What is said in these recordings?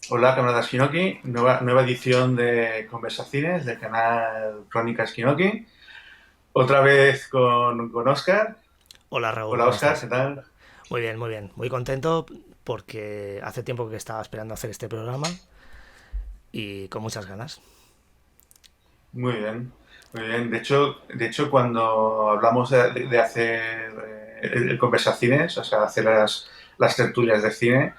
Hola, camaradas Kinoki, nueva edición de Conversaciones del canal Crónicas Kinoki. Otra vez con Oscar. Hola Raúl, Hola ¿cómo Oscar, ¿qué estás? tal? Muy bien, muy bien. Muy contento porque hace tiempo que estaba esperando hacer este programa y con muchas ganas. Muy bien, muy bien. De hecho cuando hablamos de hacer Conversaciones, o sea, hacer las tertulias de cine,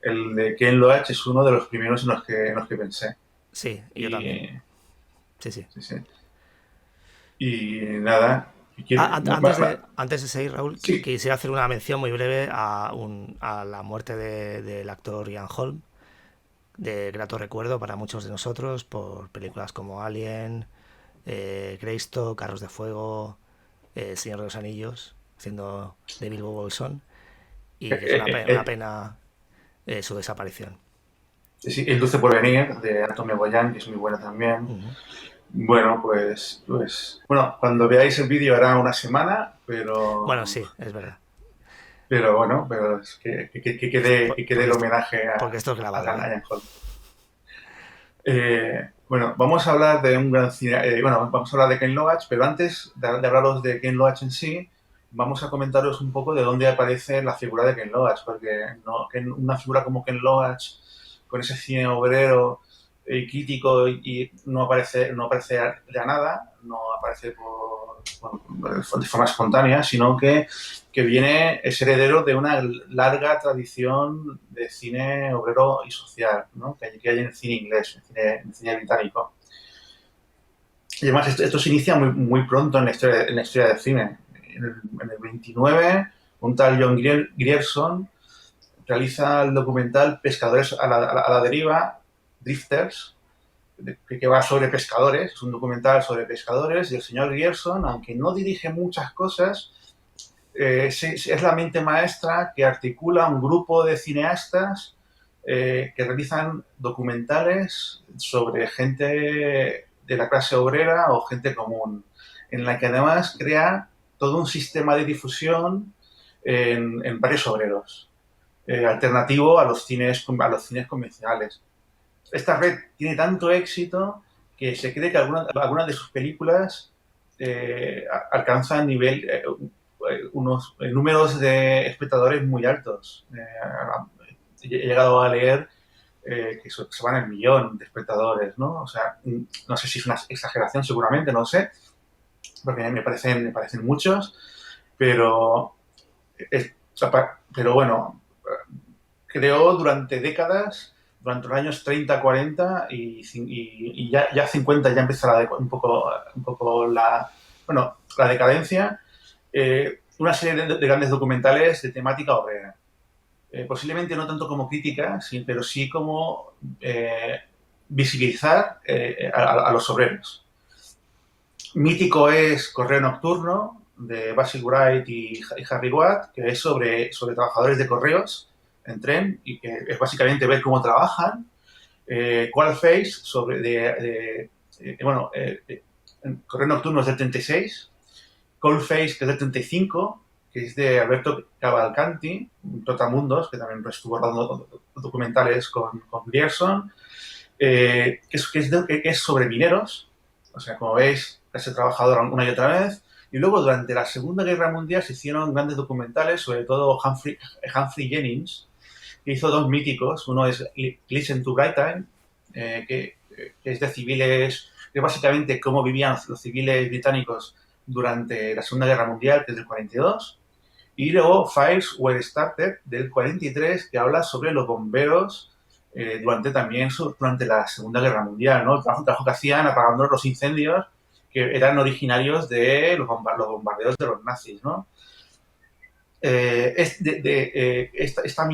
el de Ken Loach es uno de los primeros en los que pensé. Sí, yo también. Y, Sí, sí. sí, sí. Y nada, Antes de seguir, Raúl, sí. quisiera hacer una mención muy breve a la muerte del actor Ian Holm, de grato recuerdo para muchos de nosotros por películas como Alien, Greystoke, Carros de Fuego, Señor de los Anillos, haciendo de Bilbo Bolsón, Eh, y que es eh, una eh, pena su desaparición. Sí, El dulce porvenir, de Antonio Boyan, que es muy buena también. Ujú. Bueno, bueno, cuando veáis el vídeo hará una semana, Bueno, pero, sí, es verdad. pero bueno, pero es que quede el Porque, homenaje porque esto es a grabado, ¿eh? Ian Holm. Bueno, vamos a hablar de un gran cine, bueno, vamos a hablar de Ken Loach, pero antes de hablaros de Ken Loach en sí, vamos a comentaros un poco de dónde aparece la figura de Ken Loach, porque no, una figura como Ken Loach, con ese cine obrero y crítico, y no aparece de la nada, no aparece de forma espontánea, sino que es heredero de una larga tradición de cine obrero y social, ¿no? que hay en el cine inglés, en el cine británico. Y además esto se inicia muy pronto en la historia del cine. En el 29, un tal John Grierson realiza el documental Pescadores a la deriva, Drifters, que va sobre pescadores. Es un documental sobre pescadores y el señor Grierson, aunque no dirige muchas cosas, es la mente maestra que articula un grupo de cineastas que realizan documentales sobre gente de la clase obrera o gente común, en la que además crea todo un sistema de difusión en varios obreros, alternativo a los cines convencionales. Esta red tiene tanto éxito que se cree que algunas de sus películas alcanzan unos números de espectadores muy altos. He llegado a leer que se van al millón de espectadores, ¿no? O sea, no sé si es una exageración, seguramente, no sé, porque me parecen muchos, pero, pero bueno, creó durante décadas, durante los años 30, 40 y ya 50 ya empieza un poco la decadencia, una serie de grandes documentales de temática obrera. Posiblemente no tanto como crítica, sí, pero sí como visibilizar a los obreros. Mítico es Correo Nocturno, de Basil Wright y Harry Watt, que es sobre trabajadores de correos en tren y que es básicamente ver cómo trabajan. Qual Face, bueno, Correo Nocturno es del 36, Cold Face, que es del 35, que es de Alberto Cavalcanti, un Trotamundos, que también estuvo rodando documentales con Grierson, que es sobre mineros, o sea, como veis, ese trabajador una y otra vez. Y luego, durante la Segunda Guerra Mundial, se hicieron grandes documentales, sobre todo Humphrey Jennings, que hizo dos míticos. Uno es Listen to Bright Time, que es de civiles, que básicamente cómo vivían los civiles británicos durante la Segunda Guerra Mundial, que es del 42. Y luego Fires Were Started, del 43, que habla sobre los bomberos durante la Segunda Guerra Mundial, ¿no? El trabajo que hacían apagando los incendios que eran originarios de los bombardeos de los nazis, ¿no? Esta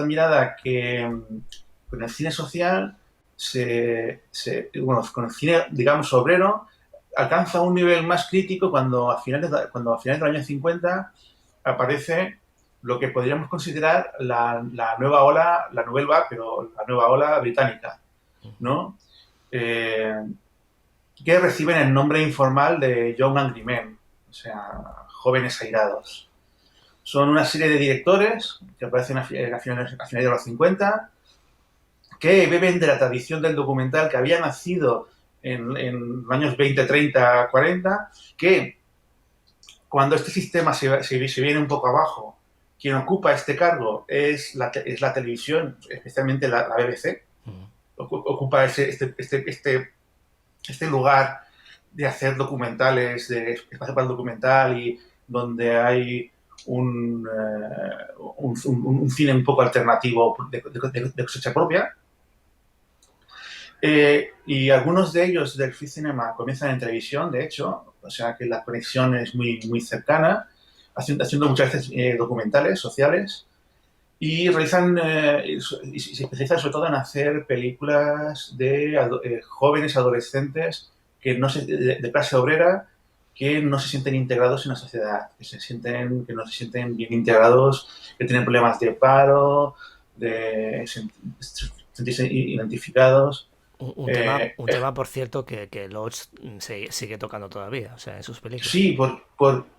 mirada que con el cine social, bueno, con el cine, digamos, obrero, alcanza un nivel más crítico cuando a finales del año 50 aparece lo que podríamos considerar la nueva ola, la nouvelle vague, pero la nueva ola británica, ¿no? Eh, que reciben el nombre informal de Young Angry Men, o sea, jóvenes airados. Son una serie de directores que aparecen a finales de los 50 que beben de la tradición del documental que había nacido en los años 20, 30, 40, que cuando este sistema se viene un poco abajo, quien ocupa este cargo es la televisión, especialmente la BBC, Mm. ocupa este lugar de hacer documentales, de espacio para el documental y donde hay un cine un poco alternativo de cosecha propia. Y algunos de ellos del Free Cinema comienzan en televisión, de hecho, o sea que la conexión es muy, muy cercana, haciendo muchas veces documentales sociales y realizan y se especializan sobre todo en hacer películas de jóvenes adolescentes de clase obrera que no se sienten integrados en la sociedad, que no se sienten bien integrados, que tienen problemas de paro, de sentirse identificados. Eh, Un tema, por cierto, que Loach sigue tocando todavía, o sea, en sus películas. Sí,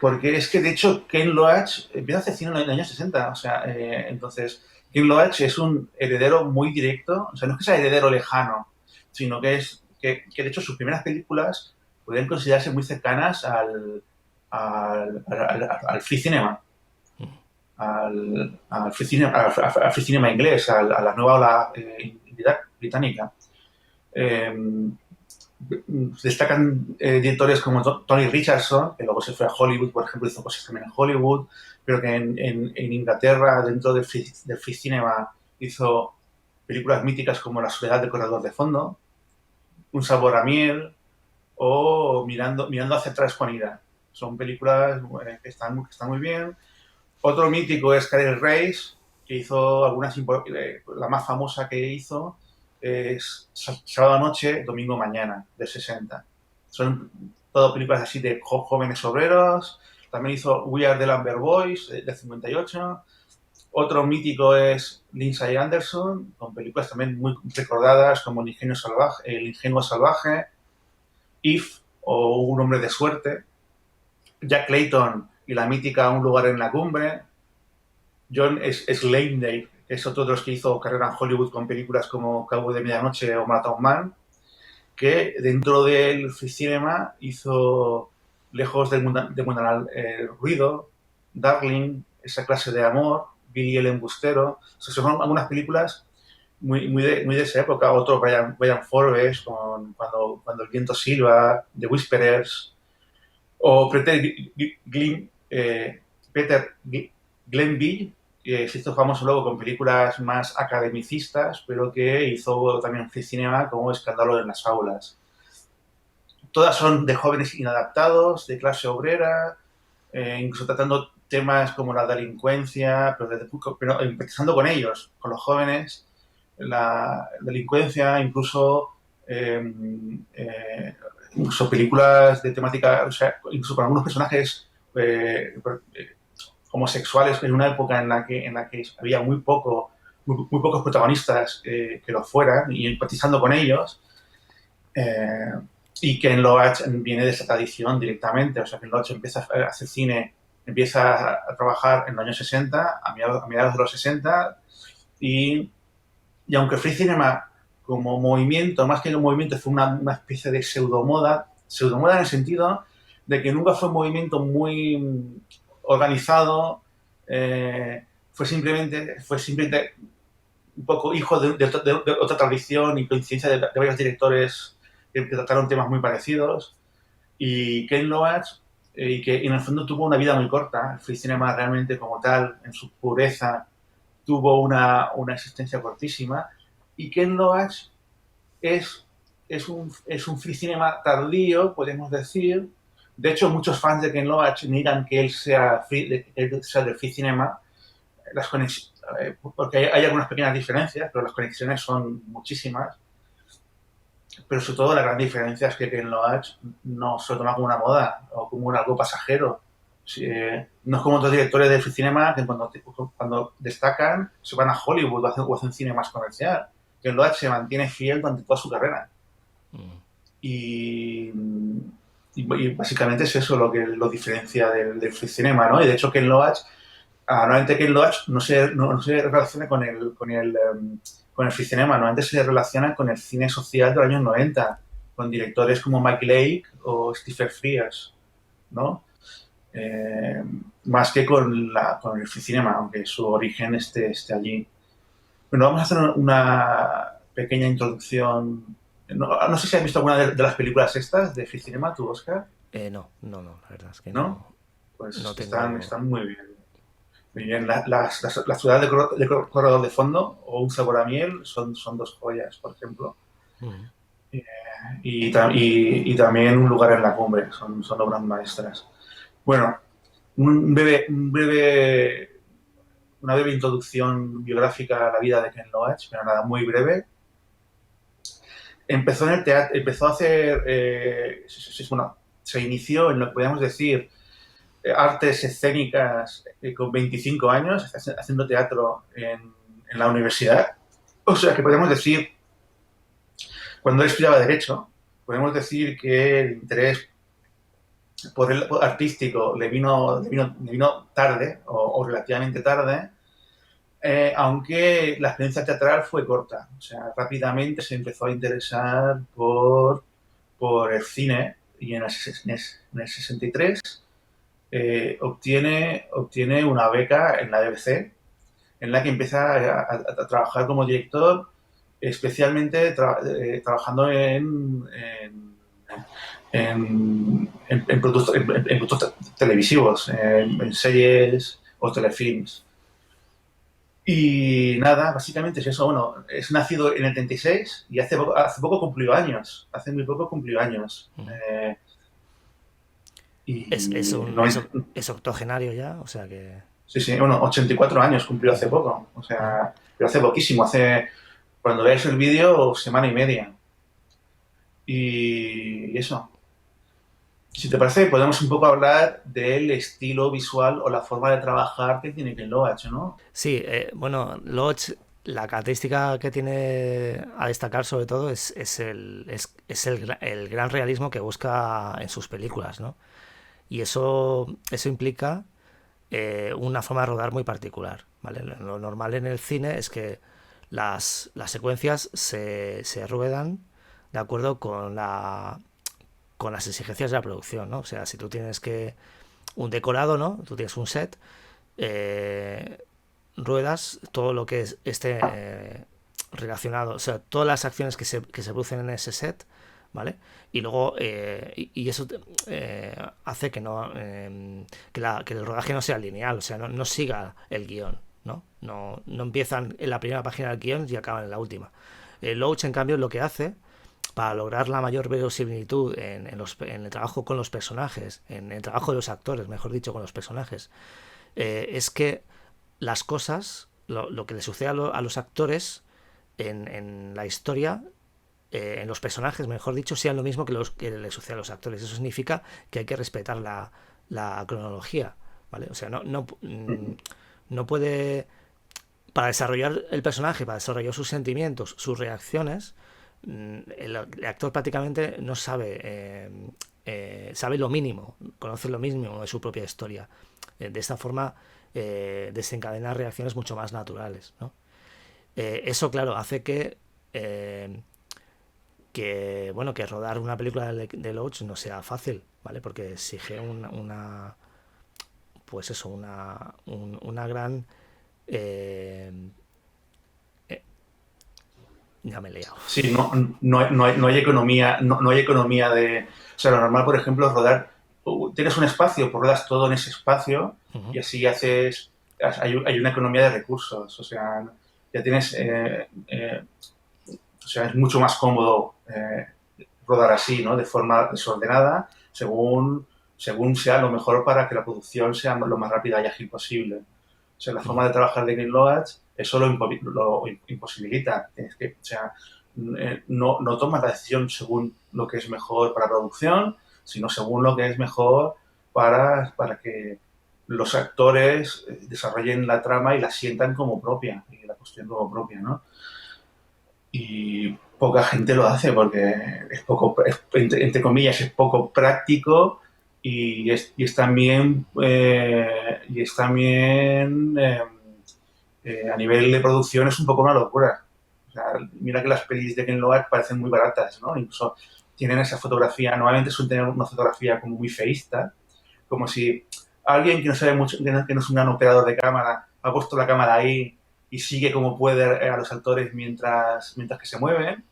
porque es que de hecho Ken Loach empieza a hacer cine en los años 60, o sea, entonces Ken Loach es un heredero muy directo, o sea, no es que sea heredero lejano, sino que de hecho sus primeras películas pueden considerarse muy cercanas al free cinema, al free cinema inglés, a la nueva ola británica. Eh, Destacan directores como Tony Richardson, que luego se fue a Hollywood, por ejemplo, hizo cosas también en Hollywood, pero que en Inglaterra, dentro del free cinema, hizo películas míticas como La soledad del corredor de fondo, Un sabor a miel o Mirando hacia atrás con ira. Son películas que están muy bien. Otro mítico es Karel Reis, que hizo la más famosa que hizo es Sábado Noche, Domingo Mañana, del 60. Son todo películas así de jóvenes obreros. También hizo We Are the Lumber Boys, del 58. Otro mítico es Lindsay Anderson, con películas también muy recordadas como El Ingenuo Salvaje, If o Un Hombre de Suerte. Jack Clayton y la mítica Un Lugar en la Cumbre. John Slaney, que es otro de los que hizo carrera en Hollywood con películas como Cabo de Medianoche o Marathon Man, que dentro del free cinema hizo Lejos del mundanal ruido, Darling, Esa clase de amor, Billy el embustero. O sea, son algunas películas muy de esa época. Otro, Brian Forbes, cuando el viento silba, The Whisperers, o Peter Glenville, que se hizo famoso luego con películas más academicistas, pero que hizo también free cinema como Escándalo en las aulas. Todas son de jóvenes inadaptados, de clase obrera, incluso tratando temas como la delincuencia, pero empezando con ellos, con los jóvenes, la delincuencia, eh, eh, incluso películas de temática, o sea, incluso con algunos personajes homosexuales en una época en la que había muy pocos protagonistas que lo fueran y empatizando con ellos. Eh, y Ken Loach viene de esa tradición directamente, o sea, Ken Loach empieza a hacer cine, empieza a trabajar en los años 60, a mediados de los 60, y aunque Free Cinema como movimiento, más que un movimiento, fue una especie de pseudomoda en el sentido de que nunca fue un movimiento muy organizado, fue simplemente un poco hijo de otra tradición y coincidencia de varios directores que trataron temas muy parecidos. Y Ken Loach, y que en el fondo tuvo una vida muy corta. El free cinema realmente como tal, en su pureza, tuvo una existencia cortísima. Y Ken Loach es, es un free cinema tardío, podemos decir. De hecho, muchos fans de Ken Loach niegan que él sea del free cinema, porque hay algunas pequeñas diferencias, pero las conexiones son muchísimas. Pero sobre todo la gran diferencia es que Ken Loach no se lo toma como una moda o como algo pasajero. Sí, no es como otros directores de cinema que cuando destacan se van a Hollywood o hacen cine más comercial. Ken Loach se mantiene fiel durante toda su carrera. Mm. Y, y básicamente es eso lo que lo diferencia del free cinema, ¿no? Y de hecho Ken Loach Normalmente Ken Loach no se relaciona con el cinema, normalmente se relaciona con el cine social de los años 90, con directores como Mike Lake o Stephen Frears, ¿no? Eh, Más que con el cinema, aunque su origen esté allí. Bueno, vamos a hacer una pequeña introducción. No sé si has visto alguna de las películas estas de Free Cinema, tu Oscar, No, la verdad es que ¿no? no Pues tengo... están muy bien. Muy bien. La ciudad de Corredor de Fondo o Un sabor a miel son dos joyas, por ejemplo. Mm. Y también Un lugar en la cumbre, son obras maestras. Bueno, una breve introducción biográfica a la vida de Ken Loach, pero nada, muy breve. Empezó en el teatro, empezó a hacer, bueno, se inició en lo que podríamos decir artes escénicas con 25 años, haciendo teatro en la universidad. O sea que podemos decir, cuando él estudiaba Derecho, podemos decir que el interés por el artístico le vino tarde o relativamente tarde, aunque la experiencia teatral fue corta. O sea, rápidamente se empezó a interesar por el cine y en el 63 obtiene una beca en la BBC en la que empieza a trabajar como director, especialmente trabajando en productos televisivos, en series o telefilms. Y nada, básicamente es eso. Bueno, es nacido en el 36 y hace poco cumplió años. Hace muy poco cumplió años. Es Y un, no, es octogenario ya, o sea que... sí, sí, bueno, 84 años cumplió hace Ujú, poco. O ujú. sea, pero hace poquísimo. Cuando veáis el vídeo, semana y media. Y eso. Si te parece, podemos un poco hablar del estilo visual o la forma de trabajar que tiene Ken Loach, ¿no? Sí, bueno, Lodge, la característica que tiene a destacar sobre todo es el gran realismo que busca en sus películas, ¿no? Y eso implica una forma de rodar muy particular, ¿vale? Lo normal en el cine es que las secuencias se ruedan de acuerdo con las exigencias de la producción, ¿no? O sea, si tú tienes un decorado, ¿no? Tú tienes un set, eh, ruedas todo lo que esté relacionado, o sea, todas las acciones que se producen en ese set, ¿vale? Y luego, y eso hace que el rodaje no sea lineal, o sea, no siga el guión, ¿no? No empiezan en la primera página del guión y acaban en la última. Loach, en cambio, lo que hace para lograr la mayor verosimilitud en el trabajo con los personajes, en el trabajo de los actores, mejor dicho, con los personajes, es que las cosas, lo que le sucede a los actores en la historia, en los personajes, mejor dicho, sean lo mismo que le sucede a los actores. Eso significa que hay que respetar la cronología, ¿vale? O sea, no puede... Para desarrollar el personaje, para desarrollar sus sentimientos, sus reacciones, el actor prácticamente no sabe lo mínimo, conoce lo mínimo de su propia historia. De esta forma desencadena reacciones mucho más naturales, ¿no? Eso, claro, hace que rodar una película de Loach no sea fácil, ¿vale? Porque exige pues eso, una gran... eh, eh, ya me he liado. Sí, no hay economía, no hay economía de... O sea, lo normal, por ejemplo, es rodar... Tienes un espacio, pues rodas todo en ese espacio Ujú. y así hay una economía de recursos. O sea, ya tienes... o sea, es mucho más cómodo rodar así, ¿no? De forma desordenada, según sea lo mejor para que la producción sea lo más rápida y ágil posible. O sea, la forma Ujú. de trabajar de Green Loach eso lo imposibilita. O sea, no tomas la decisión según lo que es mejor para la producción, sino según lo que es mejor para que los actores desarrollen la trama y la sientan como propia, y la cuestión como propia, ¿no? Y poca gente lo hace porque entre comillas, es poco práctico y es también, a nivel de producción es un poco una locura. O sea, mira que las pelis de Ken Loach parecen muy baratas, ¿no? Incluso tienen esa fotografía, normalmente suelen tener una fotografía como muy feísta, como si alguien que no sabe mucho, que no es un gran operador de cámara, ha puesto la cámara ahí y sigue como puede a los actores mientras que se mueven.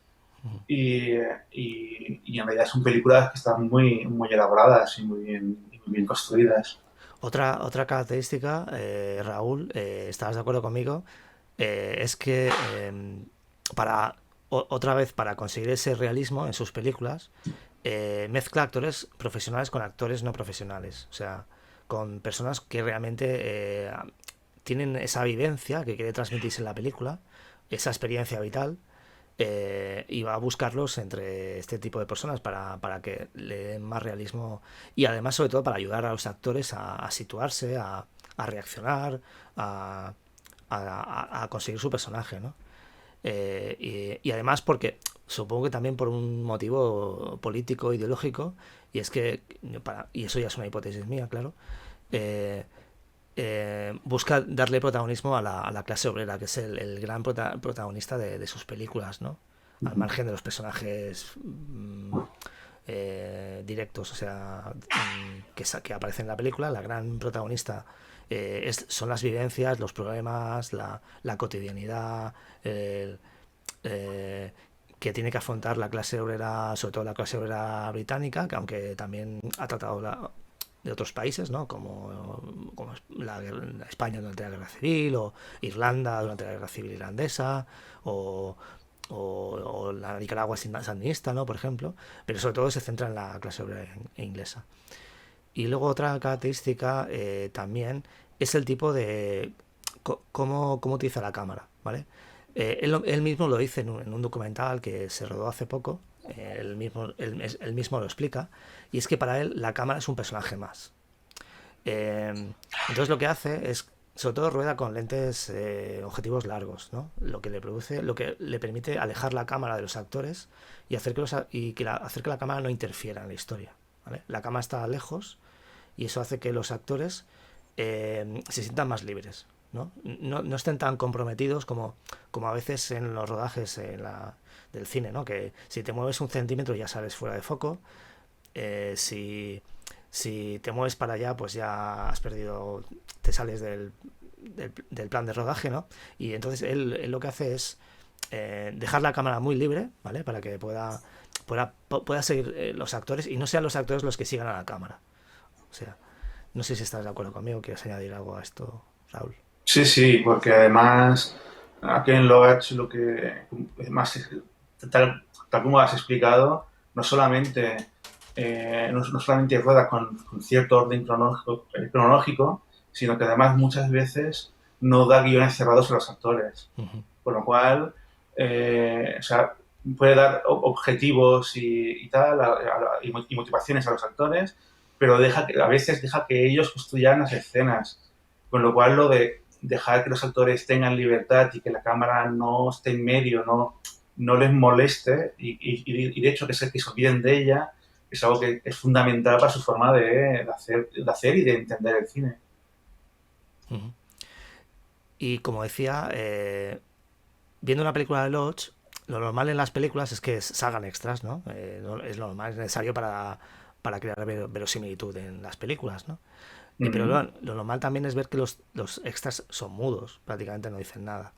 Y, y en realidad son películas que están muy elaboradas y muy bien construidas. Otra característica, Raúl, estarás de acuerdo conmigo, es que otra vez para conseguir ese realismo en sus películas, mezcla actores profesionales con actores no profesionales. O sea, con personas que realmente tienen esa vivencia que quiere transmitirse en la película, esa experiencia vital, y va a buscarlos entre este tipo de personas para que le den más realismo y además sobre todo para ayudar a los actores a situarse, a reaccionar, a, a conseguir su personaje, ¿no? Y además porque supongo que también por un motivo político, ideológico, y es que, y eso ya es una hipótesis mía, claro, eh, busca darle protagonismo a la clase obrera, que es el gran protagonista de sus películas, ¿no? Al margen de los personajes directos, o sea, que aparecen en la película, la gran protagonista son las vivencias, los problemas, la cotidianidad, el, eh, que tiene que afrontar la clase obrera, sobre todo la clase obrera británica, que aunque también ha tratado de otros países, ¿no? Como la España durante la Guerra Civil, o Irlanda durante la Guerra Civil Irlandesa, o, o la Nicaragua sandinista, ¿no? Por ejemplo, pero sobre todo se centra en la clase obrera inglesa. Y luego otra característica también es el tipo de cómo utiliza la cámara, ¿vale? Él mismo lo dice en un documental que se rodó hace poco, él mismo lo explica, y es que para él la cámara es un personaje más. Entonces lo que hace es, sobre todo rueda con lentes objetivos largos, ¿no? Lo que le permite alejar la cámara de los actores y hacer que la cámara no interfiera en la historia, ¿vale? La cámara está lejos y eso hace que los actores se sientan más libres, ¿no? No estén tan comprometidos como a veces en los rodajes del cine, ¿no? Que si te mueves un centímetro ya sales fuera de foco, si te mueves para allá pues ya has perdido, te sales del plan de rodaje, ¿no? Y entonces él lo que hace es dejar la cámara muy libre, ¿vale? Para que pueda seguir los actores y no sean los actores los que sigan a la cámara. O sea, no sé si estás de acuerdo conmigo, quieres añadir algo a esto, Raúl. Sí, sí, porque además aquí en Loach lo que más tal como has explicado, no solamente no solamente rueda con cierto orden cronológico, sino que además muchas veces no da guiones cerrados a los actores. Uh-huh. Con lo cual, o sea, puede dar objetivos y tal, y motivaciones a los actores, pero a veces deja que ellos construyan las escenas. Con lo cual, lo de dejar que los actores tengan libertad y que la cámara no esté en medio, no les moleste y de hecho que se olviden de ella, es algo que es fundamental para su forma de hacer y de entender el cine. Uh-huh. Y como decía, viendo una película de Lodge, lo normal en las películas es que salgan extras, ¿no? Es lo normal, es necesario para crear verosimilitud en las películas, ¿no? Pero Mm, lo normal también es ver que los extras son mudos, prácticamente no dicen nada.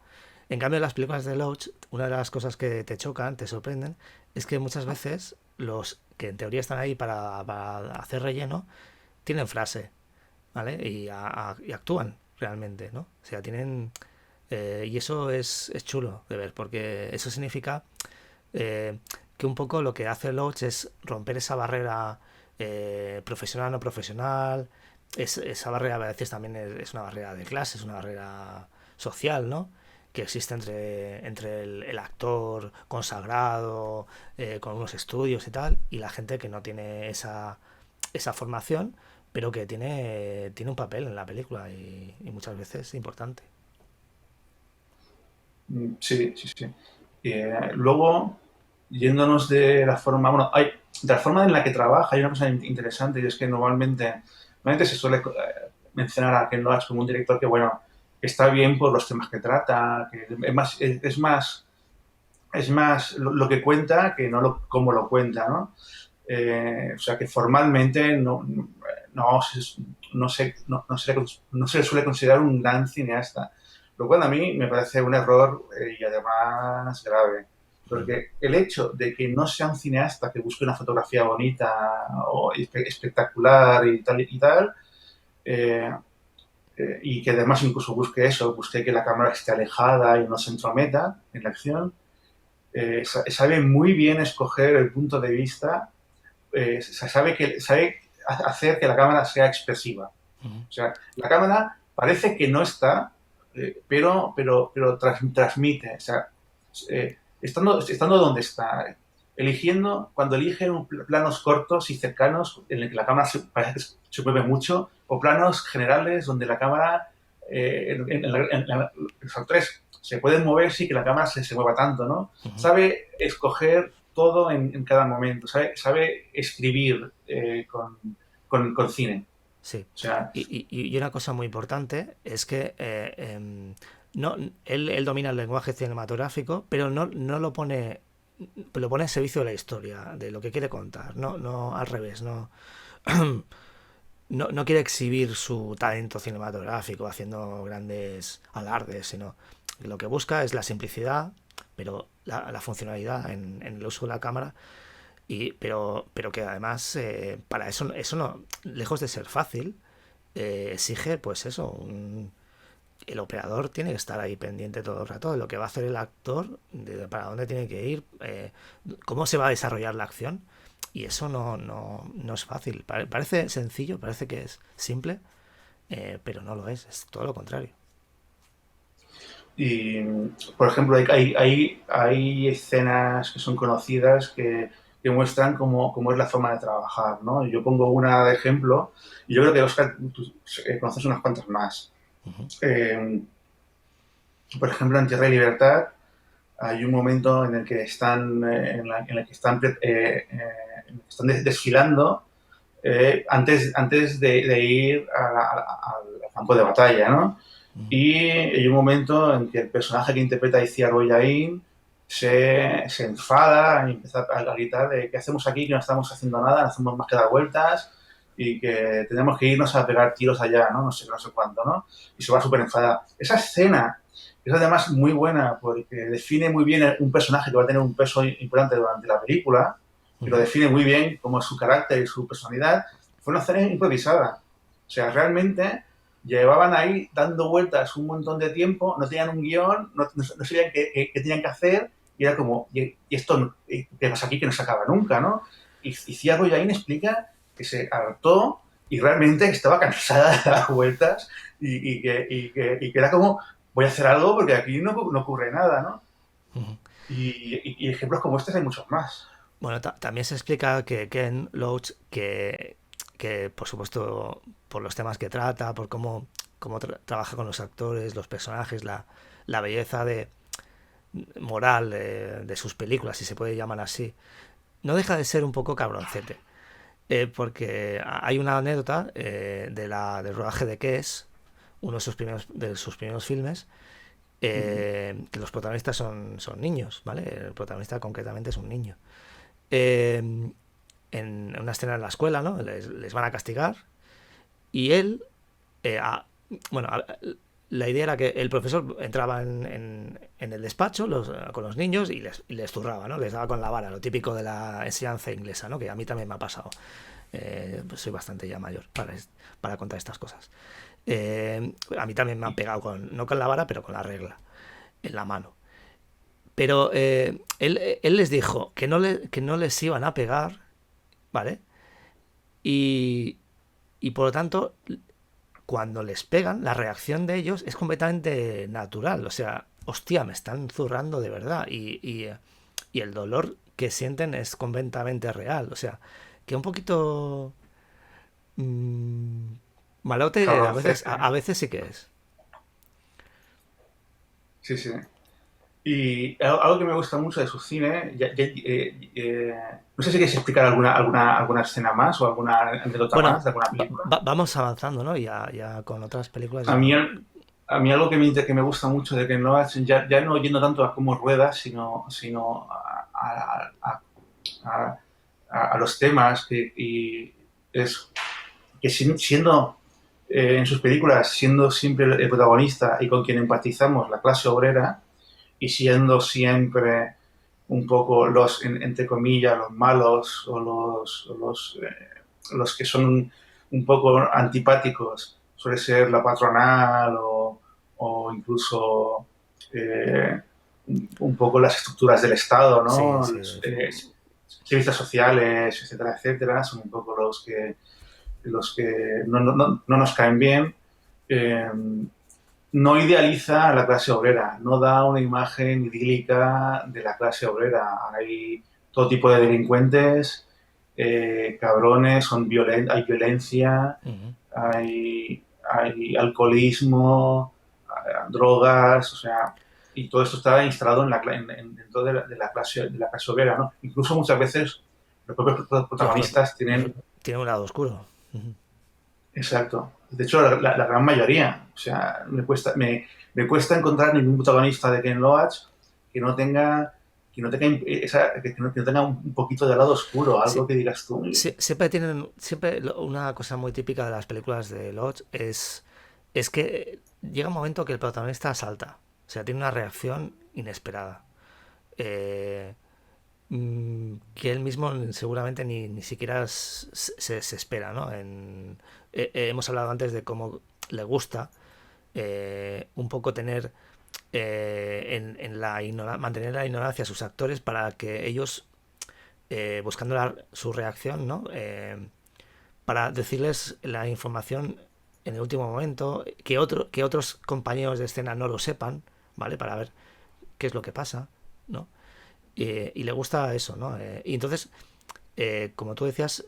En cambio, en las películas de Loach, una de las cosas que te chocan, te sorprenden, es que muchas veces los que en teoría están ahí para hacer relleno, tienen frase, ¿vale? Y actúan realmente, ¿no? O sea, tienen... y eso es chulo de ver, porque eso significa eh, que un poco lo que hace Loach es romper esa barrera profesional no profesional, esa barrera a veces también es una barrera de clase, es una barrera social, ¿no? Que existe entre el actor consagrado, con unos estudios y tal, y la gente que no tiene esa formación, pero que tiene un papel en la película y muchas veces importante. sí, sí, sí. Luego, yéndonos de la forma, bueno, de la forma en la que trabaja, hay una cosa interesante y es que normalmente se suele mencionar a Ken Loach como un director que, bueno, está bien por los temas que trata, que es más lo que cuenta que no cómo lo cuenta, ¿no? O sea que formalmente no, no se le suele considerar un gran cineasta, lo cual a mí me parece un error y además grave. Porque el hecho de que no sea un cineasta que busque una fotografía bonita o espectacular y tal, eh, y que además incluso busque que la cámara esté alejada y no se entrometa en la acción, sabe muy bien escoger el punto de vista, sabe hacer que la cámara sea expresiva. Ujú. O sea, la cámara parece que no está, pero transmite. O sea, estando donde está, cuando eligen planos cortos y cercanos en el que la cámara parece que se mueve mucho, o planos generales donde la cámara, los actores se pueden mover sin que la cámara se mueva tanto, ¿no? Ujú. Sabe escoger todo en cada momento, sabe escribir con cine. Sí. O sea, Y una cosa muy importante es que no, él domina el lenguaje cinematográfico, pero no lo pone en servicio de la historia, de lo que quiere contar. No, no al revés, no quiere exhibir su talento cinematográfico haciendo grandes alardes, sino lo que busca es la simplicidad, pero la funcionalidad en el uso de la cámara. Pero que además para eso no, lejos de ser fácil, exige pues eso, el operador tiene que estar ahí pendiente todo el rato de lo que va a hacer el actor, de para dónde tiene que ir, cómo se va a desarrollar la acción. Y eso no es fácil. Parece sencillo, parece que es simple, pero no lo es todo lo contrario. y, por ejemplo, hay escenas que son conocidas que muestran cómo es la forma de trabajar, ¿no? Yo pongo una de ejemplo y yo creo que, Oscar, tú conoces unas cuantas más. Ujú. Eh, por ejemplo, en Tierra y Libertad hay un momento en el que están desfilando antes de ir al campo de batalla, ¿no? Ujú. Y hay un momento en que el personaje que interpreta Iciar Boyain se enfada y empieza a gritar de ¿qué hacemos aquí? Que no estamos haciendo nada, no hacemos más que dar vueltas y que tenemos que irnos a pegar tiros allá, ¿no? No sé, no sé cuánto, ¿no? Y se va súper enfadada. Esa escena es además muy buena porque define muy bien un personaje que va a tener un peso importante durante la película, y lo Ujú. define muy bien como es su carácter y su personalidad. Fue una escena improvisada. O sea, realmente llevaban ahí dando vueltas un montón de tiempo, no tenían un guión, no sabían qué tenían que hacer, y era como, ¿y esto qué pasa aquí que no se acaba nunca, no? Y Ciarro Yain explica que se hartó y realmente estaba cansada de dar vueltas y que era como, voy a hacer algo porque aquí no ocurre nada, ¿no? Ujú. Y ejemplos como estos hay muchos más. Bueno, también se explica que Ken Loach, que por supuesto por los temas que trata, por cómo trabaja con los actores, los personajes, la belleza moral de sus películas, si se puede llamar así, no deja de ser un poco cabroncete. Porque hay una anécdota del rodaje de Kes, uno de sus primeros filmes, que los protagonistas son niños, ¿vale? El protagonista concretamente es un niño. Eh, en una escena en la escuela, ¿no? Les van a castigar y él, eh, a- bueno, la idea era que el profesor entraba en el despacho con los niños y les zurraba, ¿no? Les daba con la vara, lo típico de la enseñanza inglesa, ¿no? Que a mí también me ha pasado. Pues soy bastante ya mayor para contar estas cosas. A mí también me han pegado, no con la vara, pero con la regla en la mano. Pero él les dijo que no les iban a pegar, ¿vale? Y, y por lo tanto, cuando les pegan, la reacción de ellos es completamente natural. O sea, hostia, me están zurrando de verdad. Y el dolor que sienten es completamente real. O sea, que un poquito malote a veces, Cabroncete. a veces sí que es. Sí, sí. Y algo que me gusta mucho de su cine, no sé si quieres explicar alguna escena más o alguna anécdota más Bueno, de alguna película. vamos avanzando, ¿no? Ya con otras películas A mí, ya... a mí algo que me gusta mucho de Ken Loach, ya no yendo tanto a cómo rueda, sino a- a los temas y es que siendo en sus películas, siendo siempre el protagonista y con quien empatizamos la clase obrera y siendo siempre un poco entre comillas, los malos o los que son un poco antipáticos, suele ser la patronal o incluso eh, un poco las estructuras del Estado, Sí, ¿no? sí. Servicios sociales, etcétera, etcétera, son un poco los que no nos caen bien. Eh, no idealiza a la clase obrera, no da una imagen idílica de la clase obrera. Hay todo tipo de delincuentes, cabrones, hay violencia, Ujú. hay alcoholismo, drogas, o sea, y todo esto está instalado dentro de la clase obrera, ¿no? Incluso muchas veces los propios Los, protagonistas tienen. tiene un lado oscuro. Ujú. Exacto. De hecho, la gran mayoría. O sea, me cuesta encontrar ningún protagonista de Ken Loach que no tenga, que no tenga un poquito de lado oscuro, algo Sí, que digas tú. siempre tienen, una cosa muy típica de las películas de Lodge es que llega un momento que el protagonista salta, o sea, tiene una reacción inesperada, eh, que él mismo seguramente ni siquiera se espera, ¿no? Hemos hablado antes de cómo le gusta un poco tener mantener la ignorancia a sus actores para que ellos buscando su reacción, ¿no? Para decirles la información en el último momento, que otros compañeros de escena no lo sepan, ¿vale? Para ver qué es lo que pasa, ¿no? Y le gusta eso, ¿no? Y entonces, como tú decías,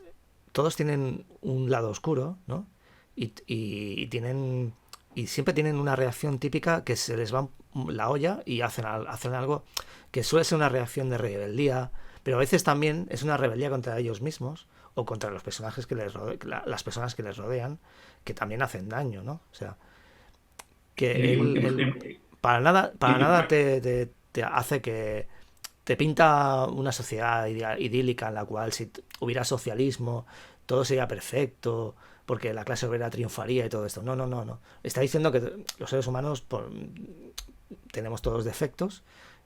todos tienen un lado oscuro, ¿no? Y tienen y siempre tienen una reacción típica que se les va la olla y hacen algo que suele ser una reacción de rebeldía, pero a veces también es una rebeldía contra ellos mismos o contra los personajes las personas que les rodean, que también hacen daño, ¿no? O sea, que Y, él para y- nada te hace que te pinta una sociedad idílica en la cual si hubiera socialismo todo sería perfecto porque la clase obrera triunfaría y todo esto. No, no, no, no. Está diciendo que los seres humanos tenemos todos defectos,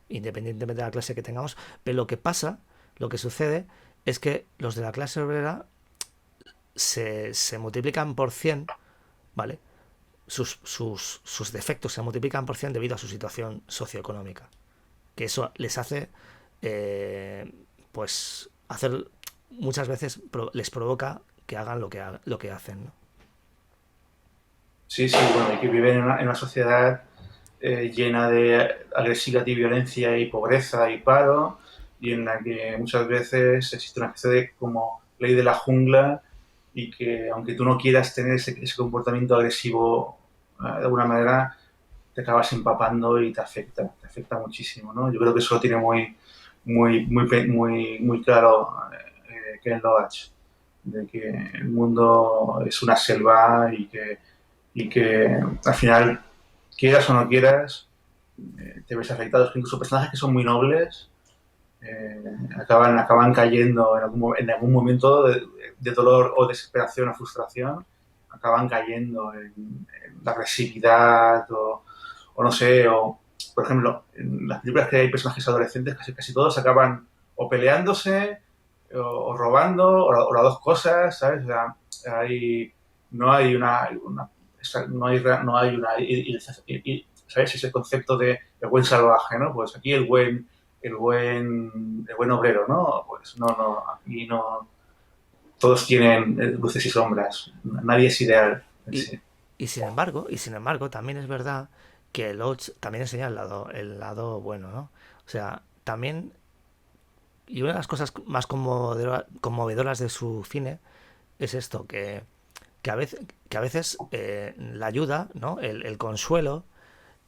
independientemente de la clase que tengamos, pero lo que pasa, lo que sucede, es que los de la clase obrera se multiplican por 100, ¿vale? Sus defectos se multiplican por 100 debido a su situación socioeconómica. Que eso les hace, eh, pues, hacer muchas veces les provoca que hagan lo que hacen, ¿no? sí, sí, bueno, y que viven en una sociedad llena de agresividad y violencia y pobreza y paro, y en la que muchas veces existe una especie de como ley de la jungla y que aunque tú no quieras tener ese comportamiento agresivo de alguna manera, te acabas empapando y te afecta muchísimo, ¿no? Yo creo que eso lo tiene muy claro Ken Loach, de que el mundo es una selva y que al final, quieras o no quieras, te ves afectados. Incluso personajes que son muy nobles eh, acaban cayendo en algún momento de dolor o desesperación o frustración, acaban cayendo en la agresividad o no sé, o por ejemplo, en las películas que hay personajes adolescentes, casi todos acaban o peleándose o robando o las dos cosas, ¿sabes? O sea, no hay ¿sabes? Ese concepto de el buen salvaje, ¿no? Pues aquí el buen obrero, ¿no? Pues no, aquí no, todos tienen luces y sombras, nadie es ideal en Y, sí. y sin embargo, también es verdad que el Lodge también enseña el lado bueno, ¿no? O sea, también, y una de las cosas más conmovedoras de su cine es esto, que a veces la ayuda, ¿no? El consuelo,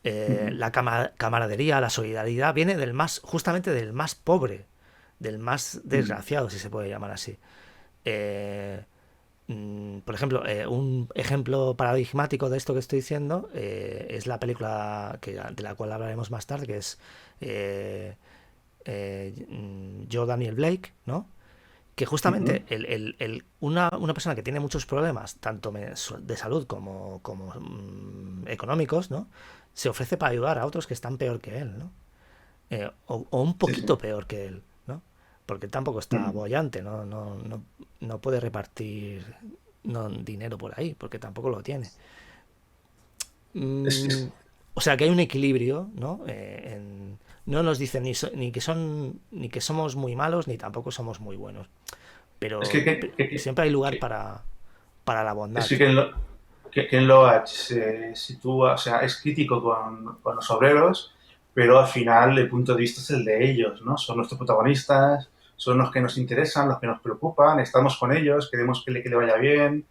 Ujú. La camaradería, la solidaridad, viene del más, justamente del más pobre, del más Mm. desgraciado, si se puede llamar así. Eh, por ejemplo, un ejemplo paradigmático de esto que estoy diciendo es la película de la cual hablaremos más tarde, que es Yo, Daniel Blake, ¿no? Que justamente Ujú. una persona que tiene muchos problemas, tanto de salud como económicos, ¿no? Se ofrece para ayudar a otros que están peor que él, ¿no? O un Sí, sí. poquito peor que él, ¿no? Porque él tampoco está Mm. boyante, no puede repartir dinero por ahí, porque tampoco lo tiene. Es, Mm, es- o sea que hay un equilibrio, ¿no? No nos dicen ni que ni que somos muy malos ni tampoco somos muy buenos, es pero siempre hay lugar para la es bondad. que Ken Loach se sitúa, o sea, es crítico con los obreros, pero al final el punto de vista es el de ellos, ¿no? Son nuestros protagonistas, son los que nos interesan, los que nos preocupan, estamos con ellos, queremos que le vaya bien.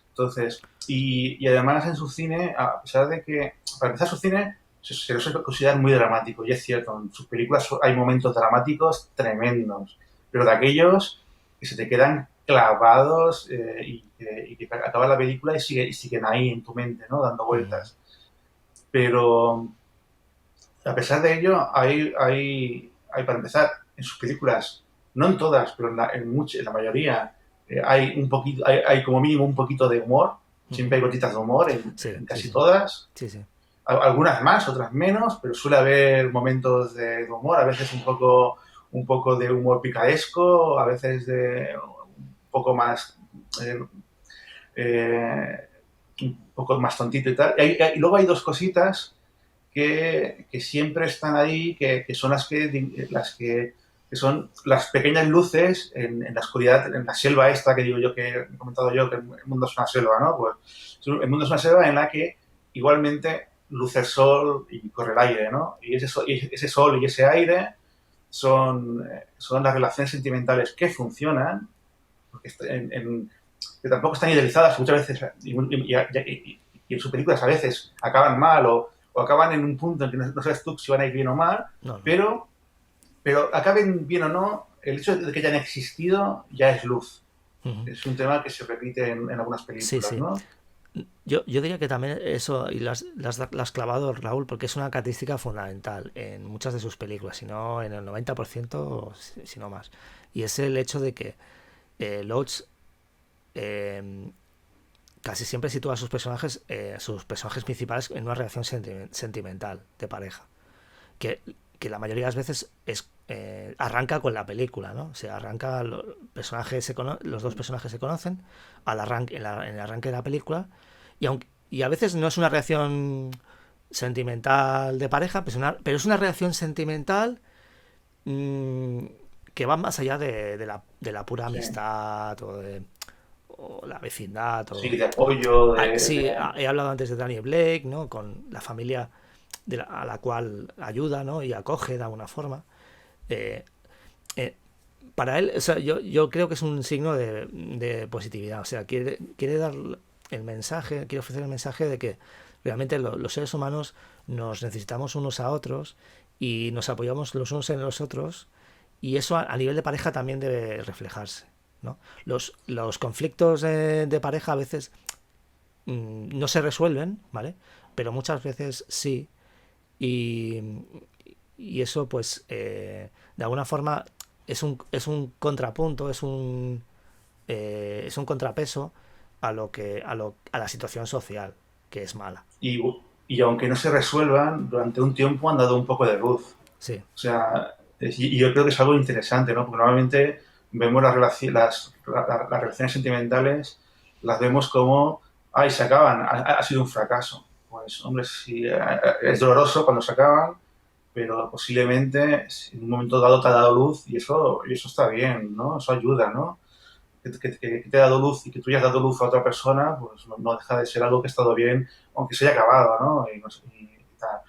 Entonces, y además en su cine, a pesar de que, para empezar, su cine se lo suele considerar muy dramático, y es cierto, en sus películas hay momentos dramáticos tremendos, pero de aquellos que se te quedan clavados y que acaba la película y siguen ahí en tu mente, ¿no? Dando Mm, vueltas. Pero a pesar de ello, para empezar, en sus películas, no en todas, pero en la mayoría, hay un poquito, hay como mínimo un poquito de humor. Siempre ujú. hay gotitas de humor en, Sí, en sí, casi sí, todas. sí, sí. Algunas más, otras menos, pero suele haber momentos de humor, a veces un poco de humor picaresco, a veces de un poco más eh, eh, un poco más tontito y tal. Y luego hay dos cositas que siempre están ahí, que son que son las pequeñas luces en la oscuridad, en la selva esta que digo yo, que he comentado yo, que el mundo es una selva, ¿no? Pues el mundo es una selva en la que igualmente luce el sol y corre el aire, ¿no? Y ese sol y ese aire son las relaciones sentimentales que funcionan, porque que tampoco están idealizadas muchas veces, y en sus películas a veces acaban mal o acaban en un punto en que no sabes tú si van a ir bien o mal, No, no. pero acaben bien o no, el hecho de que hayan existido ya es luz. Ujú. Es un tema que se repite en algunas Sí, películas, sí. ¿no? Yo diría que también eso, y las clavado, Raúl, porque es una característica fundamental en muchas de sus películas, si no en el 90%, si no más. Y es el hecho de que Loach eh, casi siempre sitúa a sus personajes principales en una relación sentimental de pareja. Que, que la mayoría de las veces arranca con la película, ¿no? O sea, arranca, los dos personajes se conocen en el arranque de la película y a veces no es una reacción sentimental de pareja, pero es una reacción sentimental mmm, que va más allá de la pura Sí, amistad o la vecindad. sí, de apoyo, Sí, he hablado antes de Daniel Blake, ¿no? Con la familia a la cual ayuda, ¿no? Y acoge de alguna forma. Eh, eh, para él, o sea, yo creo que es un signo de positividad. O sea, quiere dar el mensaje, quiere ofrecer el mensaje de que realmente los seres humanos nos necesitamos unos a otros y nos apoyamos los unos en los otros y eso a nivel de pareja también debe reflejarse, ¿no? Los conflictos de pareja a veces no se resuelven, ¿vale? Pero muchas veces sí. Y, y eso, pues, de alguna forma es un contrapunto, es un contrapeso a la situación social, que es mala. y, y aunque no se resuelvan, durante un tiempo han dado un poco de luz. Sí. O sea, y yo creo que es algo interesante, ¿no? Porque normalmente vemos las relaciones sentimentales, las vemos como, ay, se acaban, ha sido un fracaso. Pues, hombre, sí, es doloroso cuando se acaban, pero posiblemente en un momento dado te ha dado luz y eso está bien, ¿no? Eso ayuda, ¿no? Que te ha dado luz y que tú hayas dado luz a otra persona, pues no deja de ser algo que ha estado bien, aunque se haya acabado, ¿no? Tal.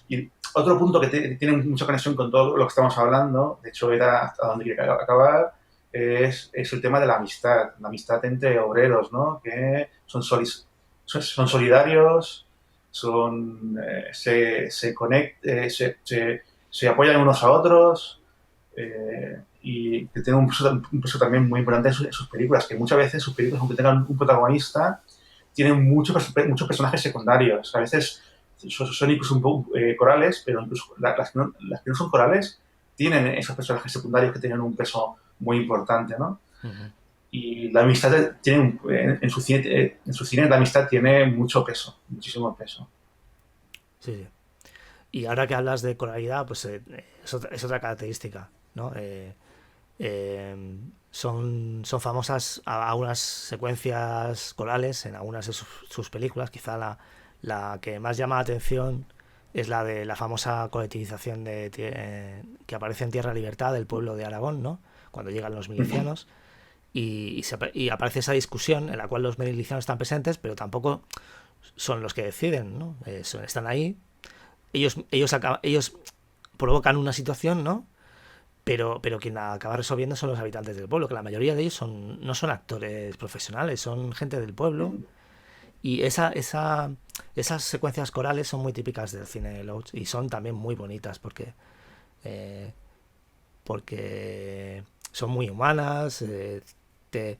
Y otro punto que tiene mucha conexión con todo lo que estamos hablando, de hecho era hasta donde quería acabar, es el tema de la amistad entre obreros, ¿no? Que son solidarios, se apoyan unos a otros, y que tienen un peso también muy importante en sus películas, que muchas veces sus películas, aunque tengan un protagonista, tienen muchos personajes secundarios. A veces son incluso un poco corales, pero incluso las que no son corales tienen esos personajes secundarios que tienen un peso muy importante, ¿no? Ujú. Y la amistad tiene, en su cine la amistad tiene mucho peso, muchísimo peso. Sí, sí. Y ahora que hablas de coralidad, pues es otra característica, ¿no? Eh, son famosas algunas secuencias corales en algunas de sus películas. Quizá la que más llama la atención es la de la famosa colectivización que aparece en Tierra Libertad del pueblo de Aragón, ¿no? Cuando llegan los milicianos y aparece esa discusión en la cual los milicianos están presentes, pero tampoco son los que deciden, ¿no? Están ahí, ellos provocan una situación, ¿no? Pero quien la acaba resolviendo son los habitantes del pueblo, que la mayoría de ellos no son actores profesionales, son gente del pueblo. Y esas secuencias corales son muy típicas del cine de Loach y son también muy bonitas eh, porque son muy humanas, te,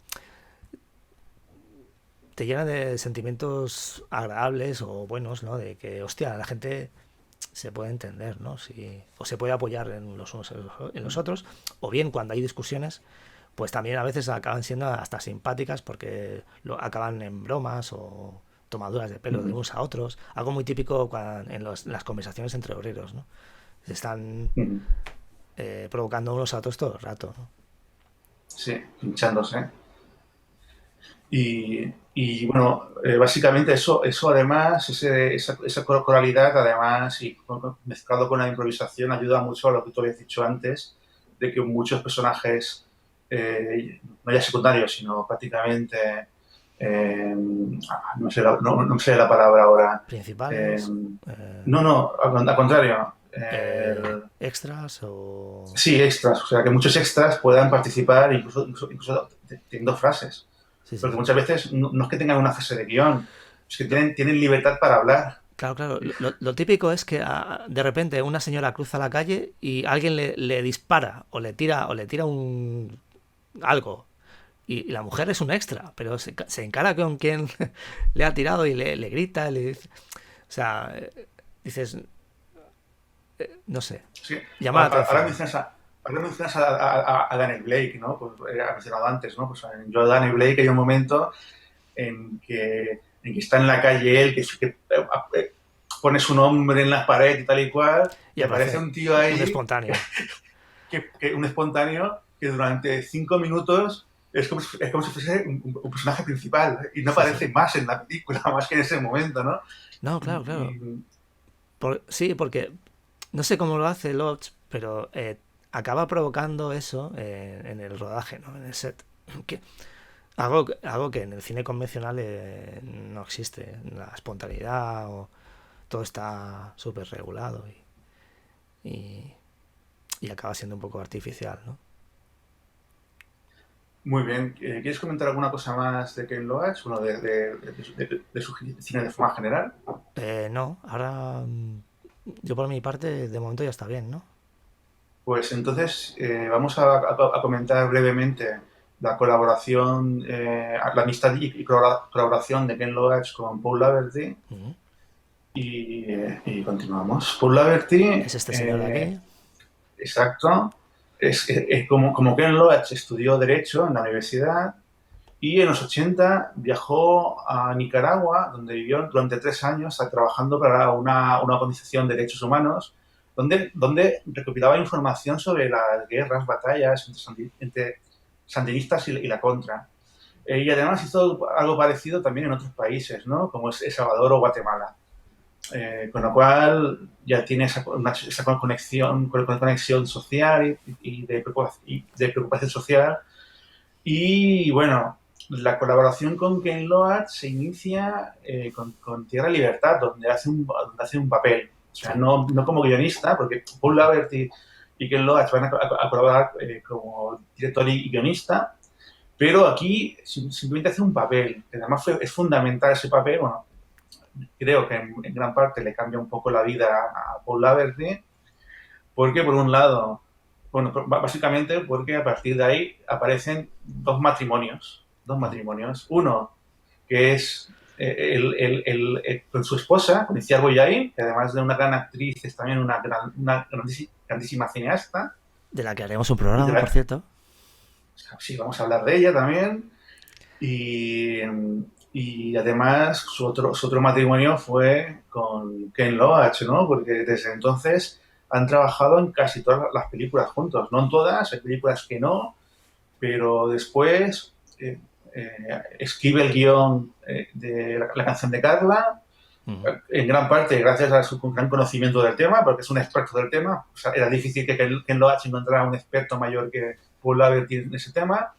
te llenan de sentimientos agradables o buenos, ¿no? De que, hostia, la gente se puede entender, ¿no? O se puede apoyar en los unos en los otros, o bien cuando hay discusiones, pues también a veces acaban siendo hasta simpáticas porque acaban en bromas o tomaduras de pelo de unos a otros, algo muy típico en las conversaciones entre obreros, ¿no? Se están provocando unos a otros todo el rato, ¿no? Sí, pinchándose. Y bueno, básicamente eso además, esa coralidad, además, y mezclado con la improvisación, ayuda mucho a lo que tú habías dicho antes, de que muchos personajes, no ya secundarios, sino prácticamente, no sé la palabra ahora. Eh, Principales, no, no, al contrario. extras o... Sí, extras, o sea, que muchos extras puedan participar incluso teniendo frases. Sí, sí, Porque sí. muchas veces no es que tengan una frase de guión, es que tienen libertad para hablar. Claro, claro. Lo típico es que de repente una señora cruza la calle y alguien le dispara o le tira algo. Y la mujer es un extra, pero se encara con quien le ha tirado y le grita, le dice... O sea, dices, no sé, Sí, llama la ahora atención. mencionas a Daniel Blake, ¿no? Pues ha mencionado antes, ¿no? Pues yo a Daniel Blake hay un momento en que está en la calle él, que pone su nombre en las paredes y tal y cual, Y y aparece aparece un tío un ahí espontáneo. un espontáneo que durante 5 minutos es como si fuese un personaje principal y no Sí, sí. aparece más en la película, más que en ese momento, ¿no? No, claro, claro. Sí, porque no sé cómo lo hace Lodge, pero acaba provocando eso en el rodaje, ¿no? En el set. Que, algo que en el cine convencional no existe. La espontaneidad o todo está súper regulado y, y acaba siendo un poco artificial, ¿no? Muy bien. ¿Quieres comentar alguna cosa más de Ken Loach? Bueno, de su cine de forma general. No, ahora yo por mi parte de momento ya está bien, ¿no? Pues entonces vamos a comentar brevemente la colaboración, la amistad y colaboración de Ken Loach con Paul Laverty Ujú. y continuamos. Paul Laverty, Es este señor de aquí. exacto, como Ken Loach estudió Derecho en la universidad y en los 80 viajó a Nicaragua, donde vivió durante 3 años trabajando para una organización de derechos humanos, donde recopilaba información sobre las guerras, batallas entre sandinistas y la contra. Y además hizo algo parecido también en otros países, ¿no? Como es El Salvador o Guatemala. Con lo cual ya tiene esa conexión social y de preocupación social. Y bueno, la colaboración con Ken Loach se inicia con Tierra Libertad, donde hace un papel. O sea, Sí. no como guionista, porque Paul Laverty y Ken Loach van a colaborar como director y guionista, pero aquí simplemente hace un papel, que además es fundamental ese papel. Bueno, creo que en gran parte le cambia un poco la vida a Paul Laverty, porque por un lado, bueno, básicamente porque a partir de ahí aparecen dos matrimonios. Uno que es con su esposa, con Iciar Boyain, que además de una gran actriz es también una grandísima cineasta. De la que haremos un Y de programa, por la, cierto. sí, vamos a hablar de ella también. Y, y además su otro matrimonio fue con Ken Loach, ¿no? Porque desde entonces han trabajado en casi todas las películas juntos. No en todas, hay películas que no, pero después escribe el guión de la canción de Carla, en gran parte gracias a su gran conocimiento del tema, porque es un experto del tema. O sea, era difícil que Ken Loach encontrara un experto mayor que Paul Laverty en ese tema.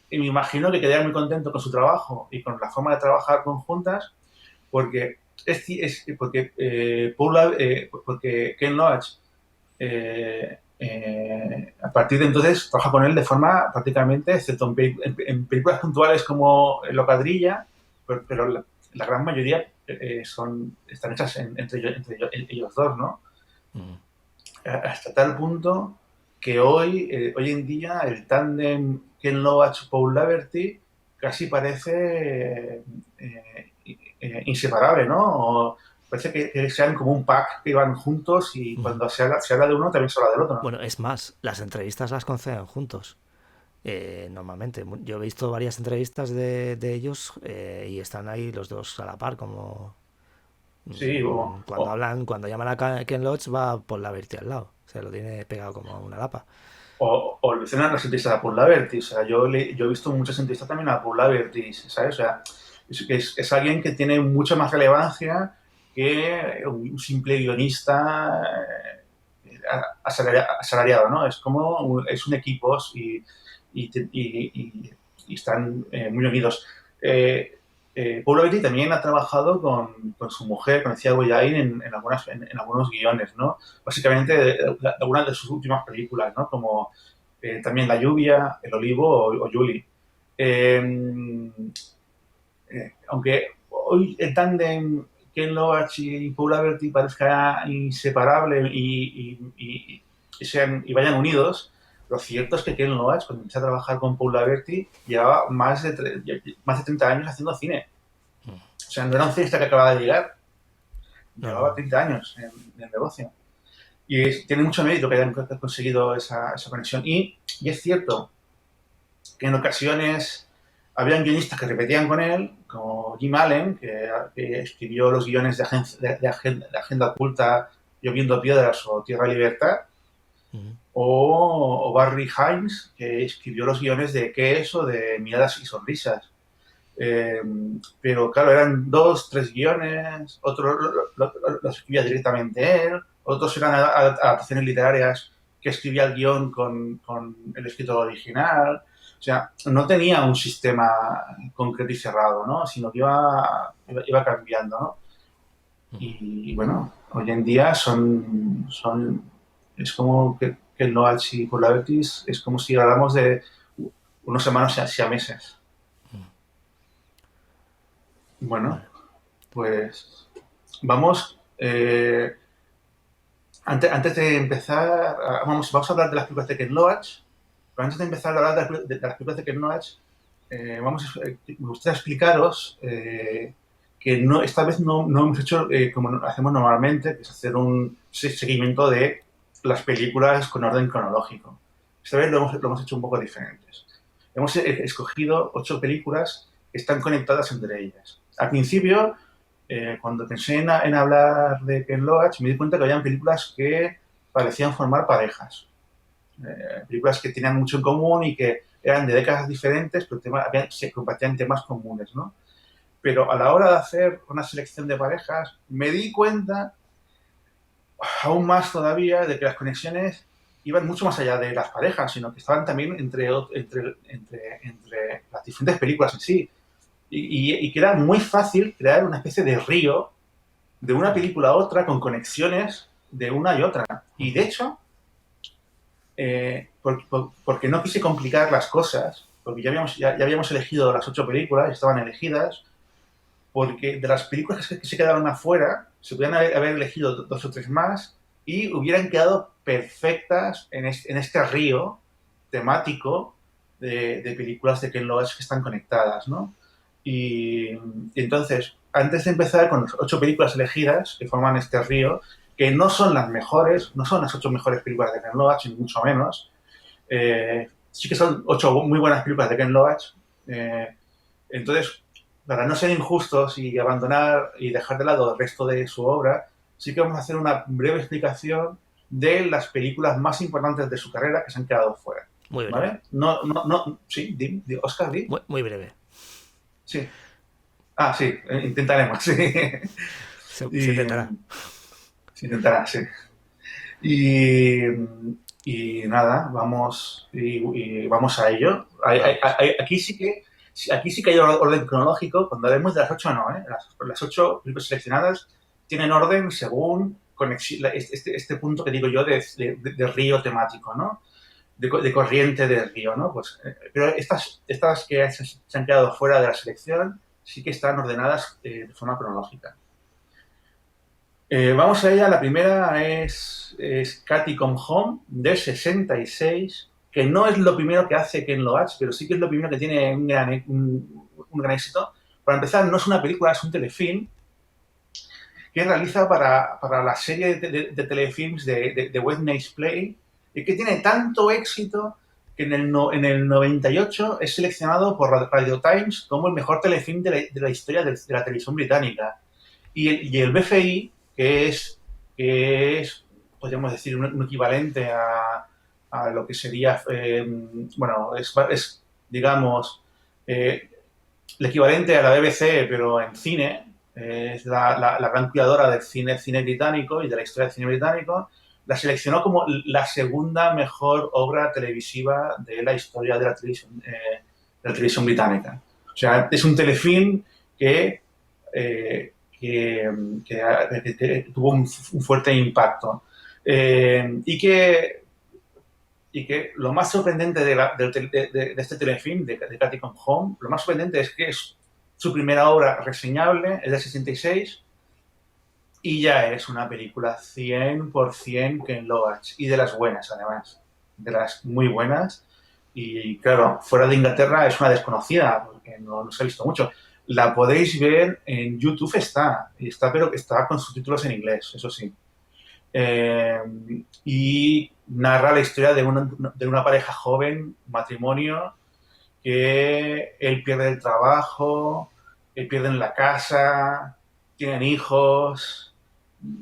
Y me imagino que quedaría muy contento con su trabajo y con la forma de trabajar conjuntas, porque porque Ken Loach a partir de entonces trabaja con él de forma prácticamente, excepto en películas puntuales como Locadrilla, pero la gran mayoría están hechas entre ellos dos, ¿no? Hasta tal punto que hoy en día el tándem Ken Loach-Paul Laverty casi parece inseparable, ¿no? O parece que sean como un pack que van juntos y cuando se habla de uno también se habla del otro, ¿no? Bueno, es más, las entrevistas las conceden juntos. Normalmente. Yo he visto varias entrevistas de ellos y están ahí los dos a la par, como Sí, cuando hablan, cuando llaman a Ken Loach va por la verti al lado. Se lo tiene pegado como una lapa. o le hacen las entrevistas a Paul Laverty. O sea, yo he visto muchas entrevistas también a Paul Laverty, ¿sabes? O sea, es alguien que tiene mucha más relevancia que un simple guionista asalariado, ¿no? Es un equipo y están muy unidos. Paul Laverty también ha trabajado con su mujer, con Cia Boyain, en algunos guiones, ¿no? Básicamente de algunas de sus últimas películas, ¿no? Como también La lluvia, El olivo o Julie. Eh, Aunque hoy el tándem Ken Loach y Paul Laverty parezca inseparable y vayan unidos, lo cierto es que Ken Loach, cuando empezó a trabajar con Paul Laverty, llevaba más de 30 años haciendo cine. O sea, no era un cineasta que acababa de llegar, No, llevaba no. 30 años en el negocio. Y tiene mucho mérito que hayan conseguido esa conexión. Y es cierto que en ocasiones habían guionistas que repetían con él, como Jim Allen, que escribió los guiones de Agenda Oculta, Lloviendo Piedras o Tierra y Libertad, o Barry Hines, que escribió los guiones de ¿Qué es? O de Miradas y Sonrisas. Eh, pero claro, eran dos, tres guiones, otros los escribía directamente él, otros eran adaptaciones literarias que escribía el guión con el escritor original. O sea, no tenía un sistema concreto y cerrado, ¿no? Sino que iba cambiando, ¿no? Y bueno, hoy en día es como que el Noach y Colavertis es como si habláramos de unos hermanos siameses. Bueno, Vale. pues vamos. Antes de empezar, vamos a hablar de las películas de Ken Loach. Pero antes de empezar a hablar de las películas de Ken Loach, me gustaría explicaros que esta vez no hemos hecho como hacemos normalmente, que es hacer un seguimiento de las películas con orden cronológico. Esta vez lo hemos hecho un poco diferentes. Hemos escogido 8 películas que están conectadas entre ellas. Al principio, cuando pensé en hablar de Ken Loach, me di cuenta que habían películas que parecían formar parejas. Películas que tenían mucho en común y que eran de décadas diferentes, pero se compartían temas comunes, ¿no? Pero a la hora de hacer una selección de parejas, me di cuenta, aún más todavía, de que las conexiones iban mucho más allá de las parejas, sino que estaban también entre las diferentes películas en sí. Y que era muy fácil crear una especie de río de una película a otra con conexiones de una y otra. Y de hecho, porque no quise complicar las cosas, porque ya habíamos elegido las 8 películas, estaban elegidas, porque de las películas que se quedaron afuera, se podían haber elegido dos o tres más y hubieran quedado perfectas en este río temático de películas de Ken Loach que están conectadas, ¿no? Y entonces, antes de empezar con las 8 películas elegidas que forman este río, que no son las mejores, no son las 8 mejores películas de Ken Loach, ni mucho menos, sí que son 8 muy buenas películas de Ken Loach. Entonces, para no ser injustos y abandonar y dejar de lado el resto de su obra, sí que vamos a hacer una breve explicación de las películas más importantes de su carrera que se han quedado fuera. Muy breve. ¿Vale? No, sí, Oscar, di. Muy breve. Sí. Ah, sí, intentaremos, sí. Se Y, intentará. se intentará, sí. Y, y nada, y vamos a ello. Vamos. Aquí sí que hay orden cronológico. Cuando hablemos de las 8, no, ¿eh? Las 8 películas seleccionadas tienen orden según este punto que digo yo de río temático, ¿no? De corriente del río, ¿no? Pues, pero estas que se han quedado fuera de la selección sí que están ordenadas de forma cronológica. Vamos a ella. La primera es Katy Come Home, de 66, que no es lo primero que hace Ken Loach, pero sí que es lo primero que tiene un gran éxito. Para empezar, no es una película, es un telefilm que realiza para la serie de telefilms de Wednesday Play, y que tiene tanto éxito que en el 98 es seleccionado por Radio Times como el mejor telefilm de la historia de la televisión británica. Y el BFI, que es, podríamos decir, un equivalente a lo que sería, bueno, digamos, eh, el equivalente a la BBC, pero en cine, es la gran cuidadora del cine británico y de la historia del cine británico, la seleccionó como la segunda mejor obra televisiva de la historia de la televisión británica. O sea, es un telefilm que que tuvo un fuerte impacto. Y que lo más sorprendente de este telefilm, de Katy Come Home, lo más sorprendente es que es su primera obra reseñable, es del 66, y ya es una película 100% Ken Loach, y de las buenas además, de las muy buenas. Y claro, fuera de Inglaterra es una desconocida, porque no se ha visto mucho. La podéis ver en YouTube, pero está con subtítulos en inglés, eso sí. Eh, y narra la historia de una pareja joven, matrimonio, que él pierde el trabajo, pierden la casa, tienen hijos,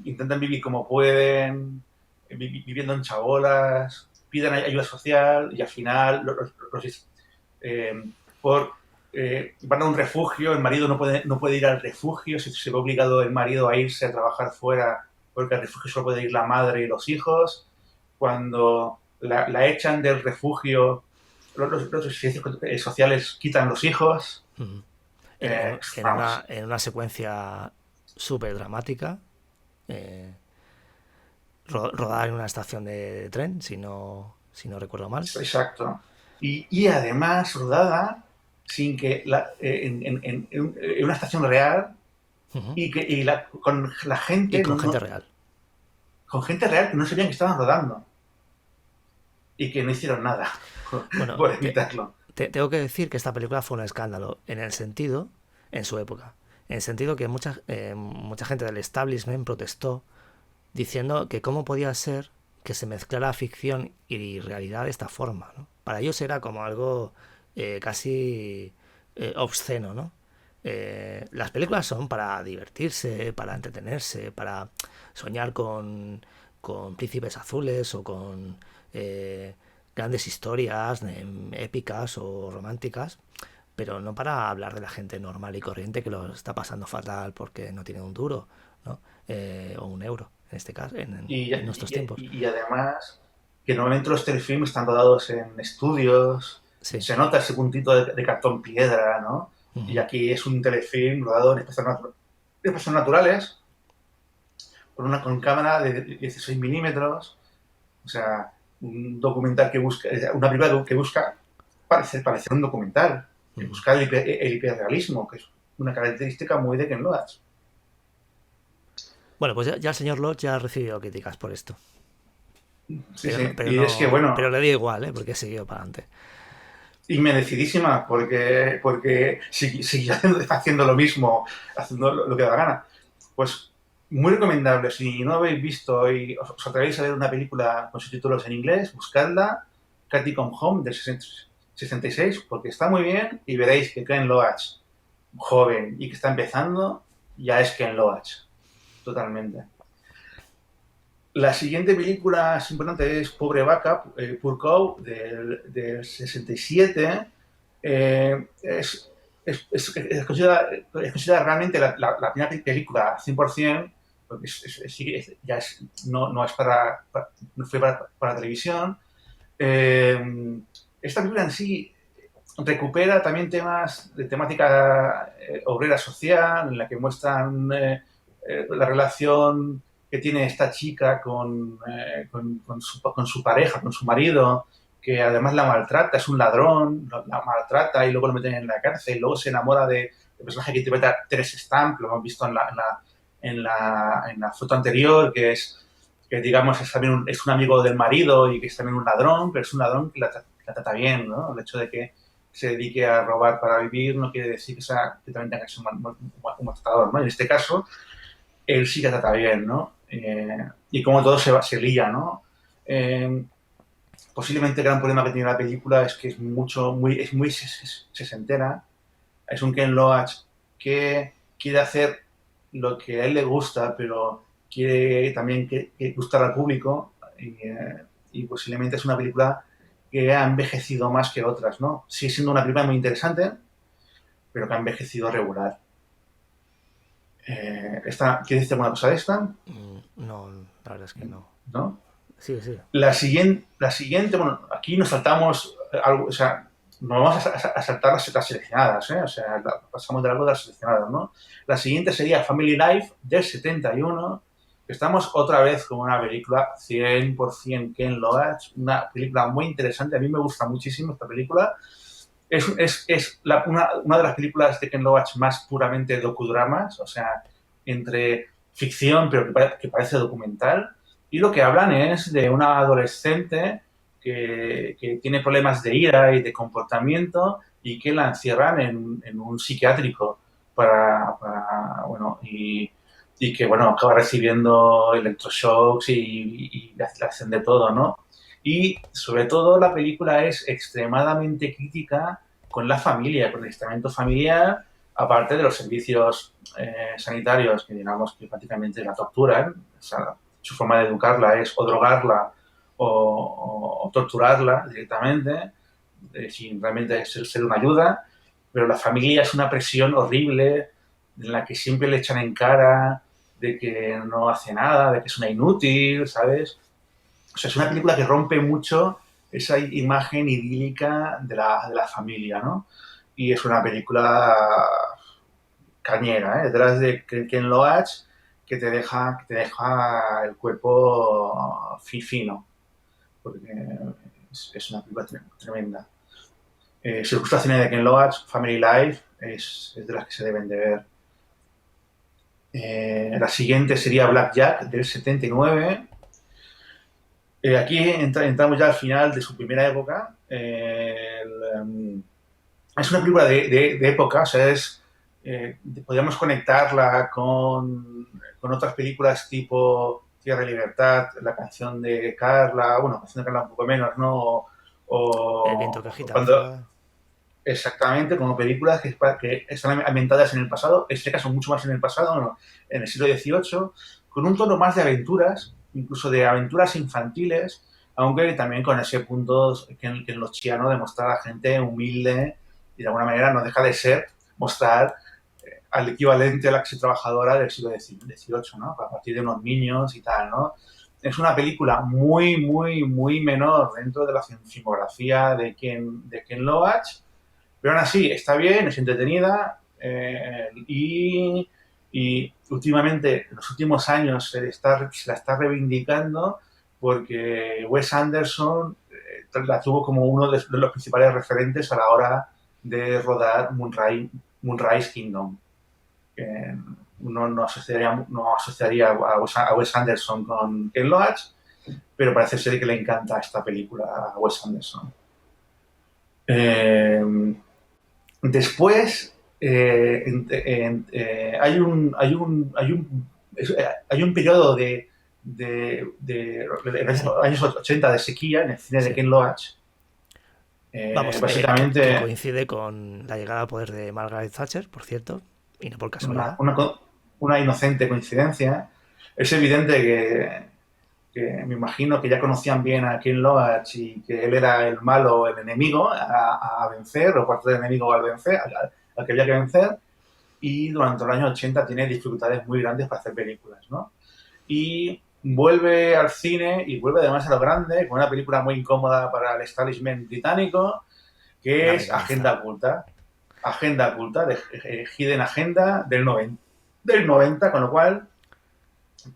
intentan vivir como pueden, viviendo en chabolas, piden ayuda social y al final eh, por, van a un refugio, el marido no puede ir al refugio, se ve obligado el marido a irse a trabajar fuera porque al refugio solo puede ir la madre y los hijos. Cuando la echan del refugio, los servicios sociales quitan los hijos. Uh-huh. Vamos, En una secuencia súper dramática, eh, rodada en una estación de tren, si no recuerdo mal. exacto. Y además rodada sin que en una estación real, Uh-huh. con la Y gente, con gente real. con gente real que no sabían que estaban rodando y que no hicieron nada Bueno, por evitarlo. tengo que decir que esta película fue un escándalo en su época, en el sentido que mucha gente del establishment protestó diciendo que cómo podía ser que se mezclara ficción y realidad de esta forma, ¿no? Para ellos era como algo casi obsceno, ¿no? Las películas son para divertirse, para entretenerse, para soñar con príncipes azules o con grandes historias épicas o románticas, pero no para hablar de la gente normal y corriente que lo está pasando fatal porque no tiene un duro, ¿no? O un euro, en este caso, Y, en nuestros tiempos. y además, que normalmente los telefilms están rodados en estudios, Sí. se nota ese puntito de cartón piedra, ¿no? Y Uh-huh. aquí es un telefilm rodado en espacios naturales, con cámara de 16 milímetros, o sea, un documental que busca, una película que busca parecer un documental, que Uh-huh. busca el hiperrealismo, que es una característica muy de Ken Loach. Bueno, pues ya el señor Lodge ya ha recibido críticas por esto. Sí, Pero no, sí. Y es que, pero bueno, le dio igual, ¿eh? Porque siguió para adelante. y merecidísima, porque siguió haciendo lo mismo, haciendo lo que da la gana. Pues muy recomendable. Si no habéis visto y os atrevéis a ver una película con subtítulos en inglés, buscadla, Cathy Come Home, del 66, porque está muy bien y veréis que Ken Loach, joven y que está empezando, ya es Ken Loach, totalmente. La siguiente película es importante, es Pobre Vaca, Poor Cow, del 67. Es considerada realmente la primera película 100%, porque no es no fue para televisión. Esta película en sí recupera también temas de temática obrera social, en la que muestran la relación que tiene esta chica con su pareja, con su marido, que además la maltrata, es un ladrón, la maltrata y luego lo meten en la cárcel, y luego se enamora del personaje que interpreta Teresa Stamp, lo hemos visto en la foto anterior, que digamos es un amigo del marido y que es también un ladrón, pero es un ladrón que la trata bien, ¿no? El hecho de que se dedique a robar para vivir no quiere decir que también tenga que ser un maltratador, ¿no? En este caso, él sí que trata bien, ¿no? Y como todo se lía, ¿no? Eh, Posiblemente el gran problema que tiene la película es que es muy sesentera. Es un Ken Loach que quiere hacer lo que a él le gusta, pero quiere también que gustar al público y posiblemente es una película que ha envejecido más que otras, ¿no? Sigue siendo una película muy interesante, pero que ha envejecido regular. ¿Quieres decir alguna cosa de esta? No, la verdad es que no. ¿No? Sí, sí. La siguiente, bueno, aquí nos saltamos algo, o sea, nos vamos a saltar las seleccionadas, ¿eh? O sea, pasamos de largo de las seleccionadas, ¿no? La siguiente sería Family Life del 71, que estamos otra vez con una película 100% Ken Loach, una película muy interesante, a mí me gusta muchísimo esta película. Una de las películas de Ken Loach más puramente docudramas, o sea, entre ficción, pero que parece documental. Y lo que hablan es de una adolescente que tiene problemas de ira y de comportamiento y que la encierran en un psiquiátrico bueno, y que, bueno, acaba recibiendo electroshocks y le hacen de todo, ¿no? Y sobre todo la película es extremadamente crítica con la familia, con el estamento familiar, aparte de los servicios sanitarios, que digamos que prácticamente la torturan. O sea, su forma de educarla es o drogarla o torturarla directamente, sin realmente ser una ayuda. Pero la familia es una presión horrible en la que siempre le echan en cara de que no hace nada, de que es una inútil, ¿sabes? O sea, es una película que rompe mucho esa imagen idílica de la familia, ¿no? Y es una película cañera, ¿eh? Detrás de Ken Loach que te deja el cuerpo fino, porque es una película tremenda. Si os gusta el cine de Ken Loach, Family Life es de las que se deben de ver. La siguiente sería Black Jack del 79. Aquí entramos ya al final de su primera época. Es una película de época, o sea, podríamos conectarla con otras películas tipo Tierra y Libertad, la canción de Carla, bueno, la canción de Carla un poco menos, ¿no? El viento que O agita la cuando, ciudad. exactamente, como películas que están ambientadas en el pasado, en este caso mucho más en el pasado, ¿no? En el siglo XVIII, con un tono más de aventuras, incluso de aventuras infantiles, aunque también con ese punto que en los chianos de mostrar a gente humilde y de alguna manera no deja de ser mostrar al equivalente a la clase trabajadora del siglo XVIII, ¿no? A partir de unos niños y tal, ¿no? Es una película muy menor dentro de la filmografía de Ken Loach, pero aún así está bien, es entretenida y últimamente, en los últimos años, se la está reivindicando porque Wes Anderson la tuvo como uno de los principales referentes a la hora de rodar Moonrise, Moonrise Kingdom. Uno no asociaría a Wes Anderson con Ken Loach, pero parece ser que le encanta esta película a Wes Anderson. Después hay un periodo de años 80 de sequía en el cine de Sí. Ken Loach. Vamos, que Básicamente, coincide con la llegada al poder de Margaret Thatcher, por cierto, y no por una, casualidad. una, una inocente coincidencia. Es evidente que me imagino que ya conocían bien a Ken Loach y que él era el malo, el enemigo a vencer, o parte del enemigo al vencer, al que había que vencer, y durante los años 80 tiene dificultades muy grandes para hacer películas, ¿no? Y vuelve al cine y vuelve además a lo grande con una película muy incómoda para el establishment británico, La que es Venganza. Agenda Oculta. Agenda Oculta, de Hidden Agenda del 90, con lo cual,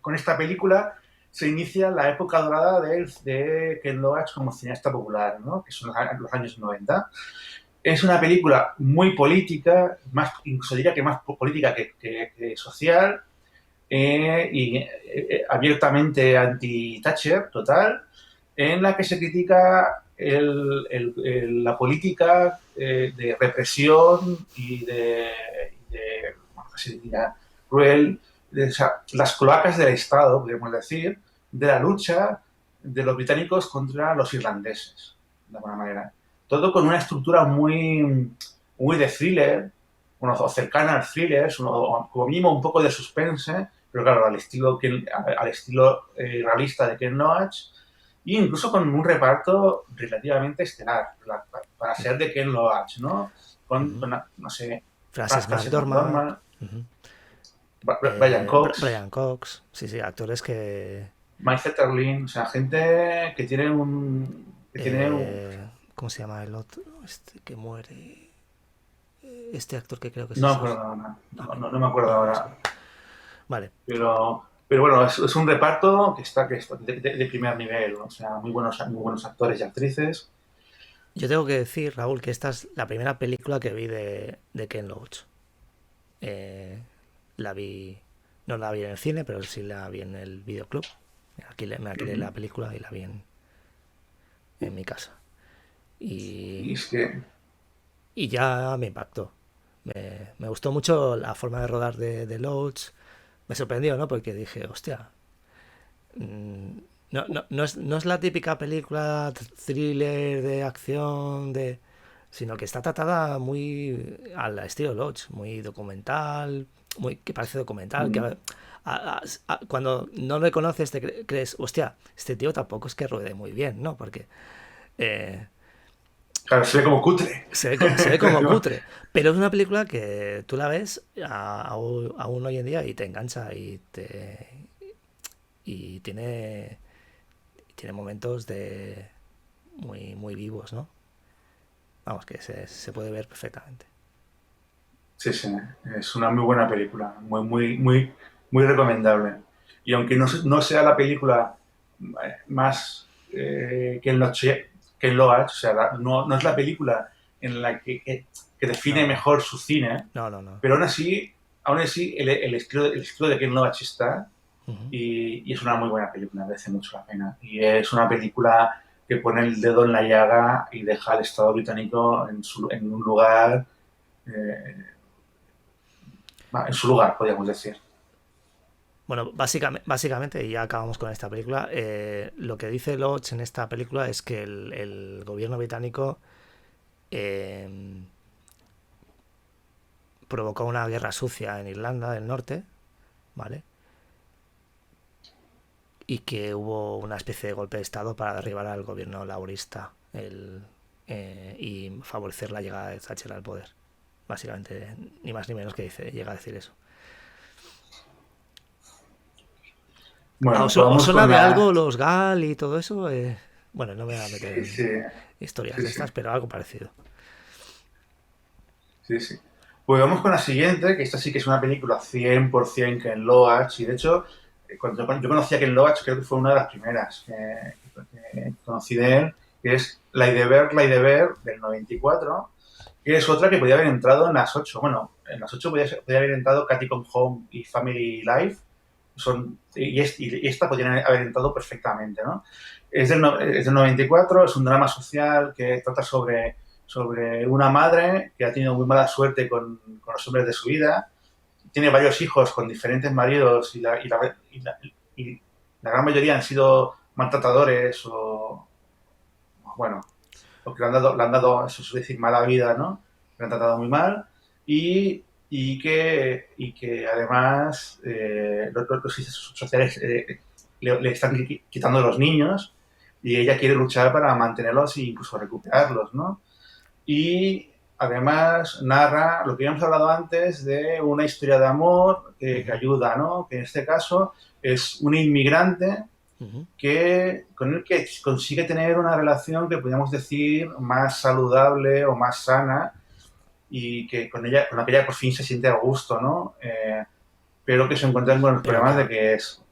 con esta película se inicia la época dorada de Ken Loach como cineasta popular, ¿no? Que son los años 90. Es una película muy política, más, incluso diría que más política que social, y abiertamente anti-Thatcher, total, en la que se critica la política de represión y bueno, casi diría, cruel, o sea, las cloacas del Estado, podríamos decir, de la lucha de los británicos contra los irlandeses, de alguna manera. Todo con una estructura muy de thriller, bueno, o cercana al thriller, como mínimo un poco de suspense, pero claro, al estilo realista de Ken Loach, e incluso con un reparto relativamente estelar, para ser de Ken Loach, ¿no? Ujú. No sé, Frances Frances McDormand. McDormand, Ujú. Brian Cox, Brian Cox. Sí, sí, actores que... Mike Zetterlin, o sea, gente que tiene ¿Cómo se llama el otro? Este que muere. Este actor que creo que es no me ese. acuerdo ahora, Ah, no me acuerdo bueno, es ahora, igual. Vale. pero bueno, es un reparto que está de primer nivel, ¿no? O sea, muy buenos actores y actrices. Yo tengo que decir, Raúl, que esta es la primera película que vi de Ken Loach. Eh, la vi... No la vi en el cine, pero sí la vi en el videoclub. Me alquilé la película y la vi en mi casa. Y, Y es que, y ya me impactó. Me gustó mucho la forma de rodar de Loach. Me sorprendió, ¿no? Porque dije, hostia, no es la típica película thriller de acción, sino que está tratada muy al estilo Lodge, muy documental, que parece documental, que cuando no le conoces te crees, hostia, este tío tampoco es que ruede muy bien, ¿no? Porque eh, claro, se ve como cutre. se ve como cutre, pero es una película que tú la ves aún hoy en día y te engancha y tiene momentos de muy vivos, ¿no? Vamos, que se puede ver perfectamente. Sí, sí, es una muy buena película, muy recomendable. Y aunque no sea la película más que en Loach, o sea, no es la película en la que define No, no, mejor su cine, no, no, no. pero aún así el estilo de Ken Loach está, Ujú. y es una muy buena película, merece mucho la pena. Y es una película que pone el dedo en la llaga y deja al Estado británico en un lugar, eh, en su lugar, podríamos decir. Bueno, básicamente, y ya acabamos con esta película, lo que dice Lodge en esta película es que el gobierno británico eh, provocó una guerra sucia en Irlanda del Norte, ¿vale? Y que hubo una especie de golpe de Estado para derribar al gobierno laborista y favorecer la llegada de Thatcher al poder. Básicamente, ni más ni menos que llega a decir eso. Bueno, ¿Os vamos suena con de la... algo los GAL y todo eso? Bueno, no me voy a meter Sí, en sí, historias sí, de sí, estas, pero algo parecido. sí, sí. Pues vamos con la siguiente, que esta sí que es una película 100% Ken Loach, y de hecho, cuando yo conocí a Ken Loach, creo que fue una de las primeras que conocí de él, que es La Idea Ver, del 94, que es otra que podía haber entrado en las 8. Bueno, en las 8 podía haber entrado Cathy Come Home y Family Life. Y esta podría haber entrado perfectamente, ¿no? Es del 94, es un drama social que trata sobre una madre que ha tenido muy mala suerte con los hombres de su vida. Tiene varios hijos con diferentes maridos y la gran mayoría han sido maltratadores o, bueno, o que le han dado, eso es decir, mala vida, ¿no? Le han tratado muy mal y que además los servicios sociales le están quitando los niños y ella quiere luchar para mantenerlos e incluso recuperarlos, ¿no? Y además narra lo que habíamos hablado antes de una historia de amor que ayuda, ¿no? Que en este caso es un inmigrante con el que consigue tener una relación que podríamos decir más saludable o más sana y que con la que ella por fin se siente a gusto, ¿no? Pero que se encuentran con los Pero que, problemas de que es...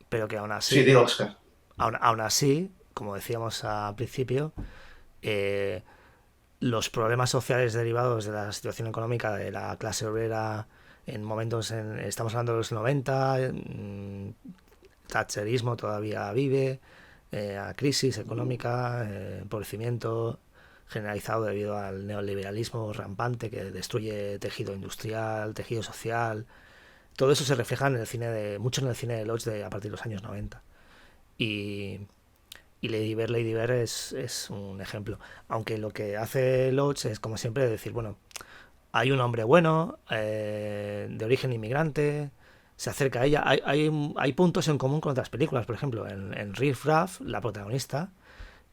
pero que aún Sí, así, digo, Oscar. aún así, como decíamos al principio, eh, los problemas sociales derivados de la situación económica de la clase obrera en momentos, estamos hablando de los 90, Thatcherismo todavía vive, crisis económica, empobrecimiento generalizado debido al neoliberalismo rampante que destruye tejido industrial, tejido social. Todo eso se refleja en el cine mucho en el cine de Lodge a partir de los años 90. Y, y Lady Bird es un ejemplo. Aunque lo que hace Lodge es, como siempre, decir, bueno, hay un hombre bueno, de origen inmigrante, se acerca a ella. Hay puntos en común con otras películas. Por ejemplo, en Riff Raff, la protagonista,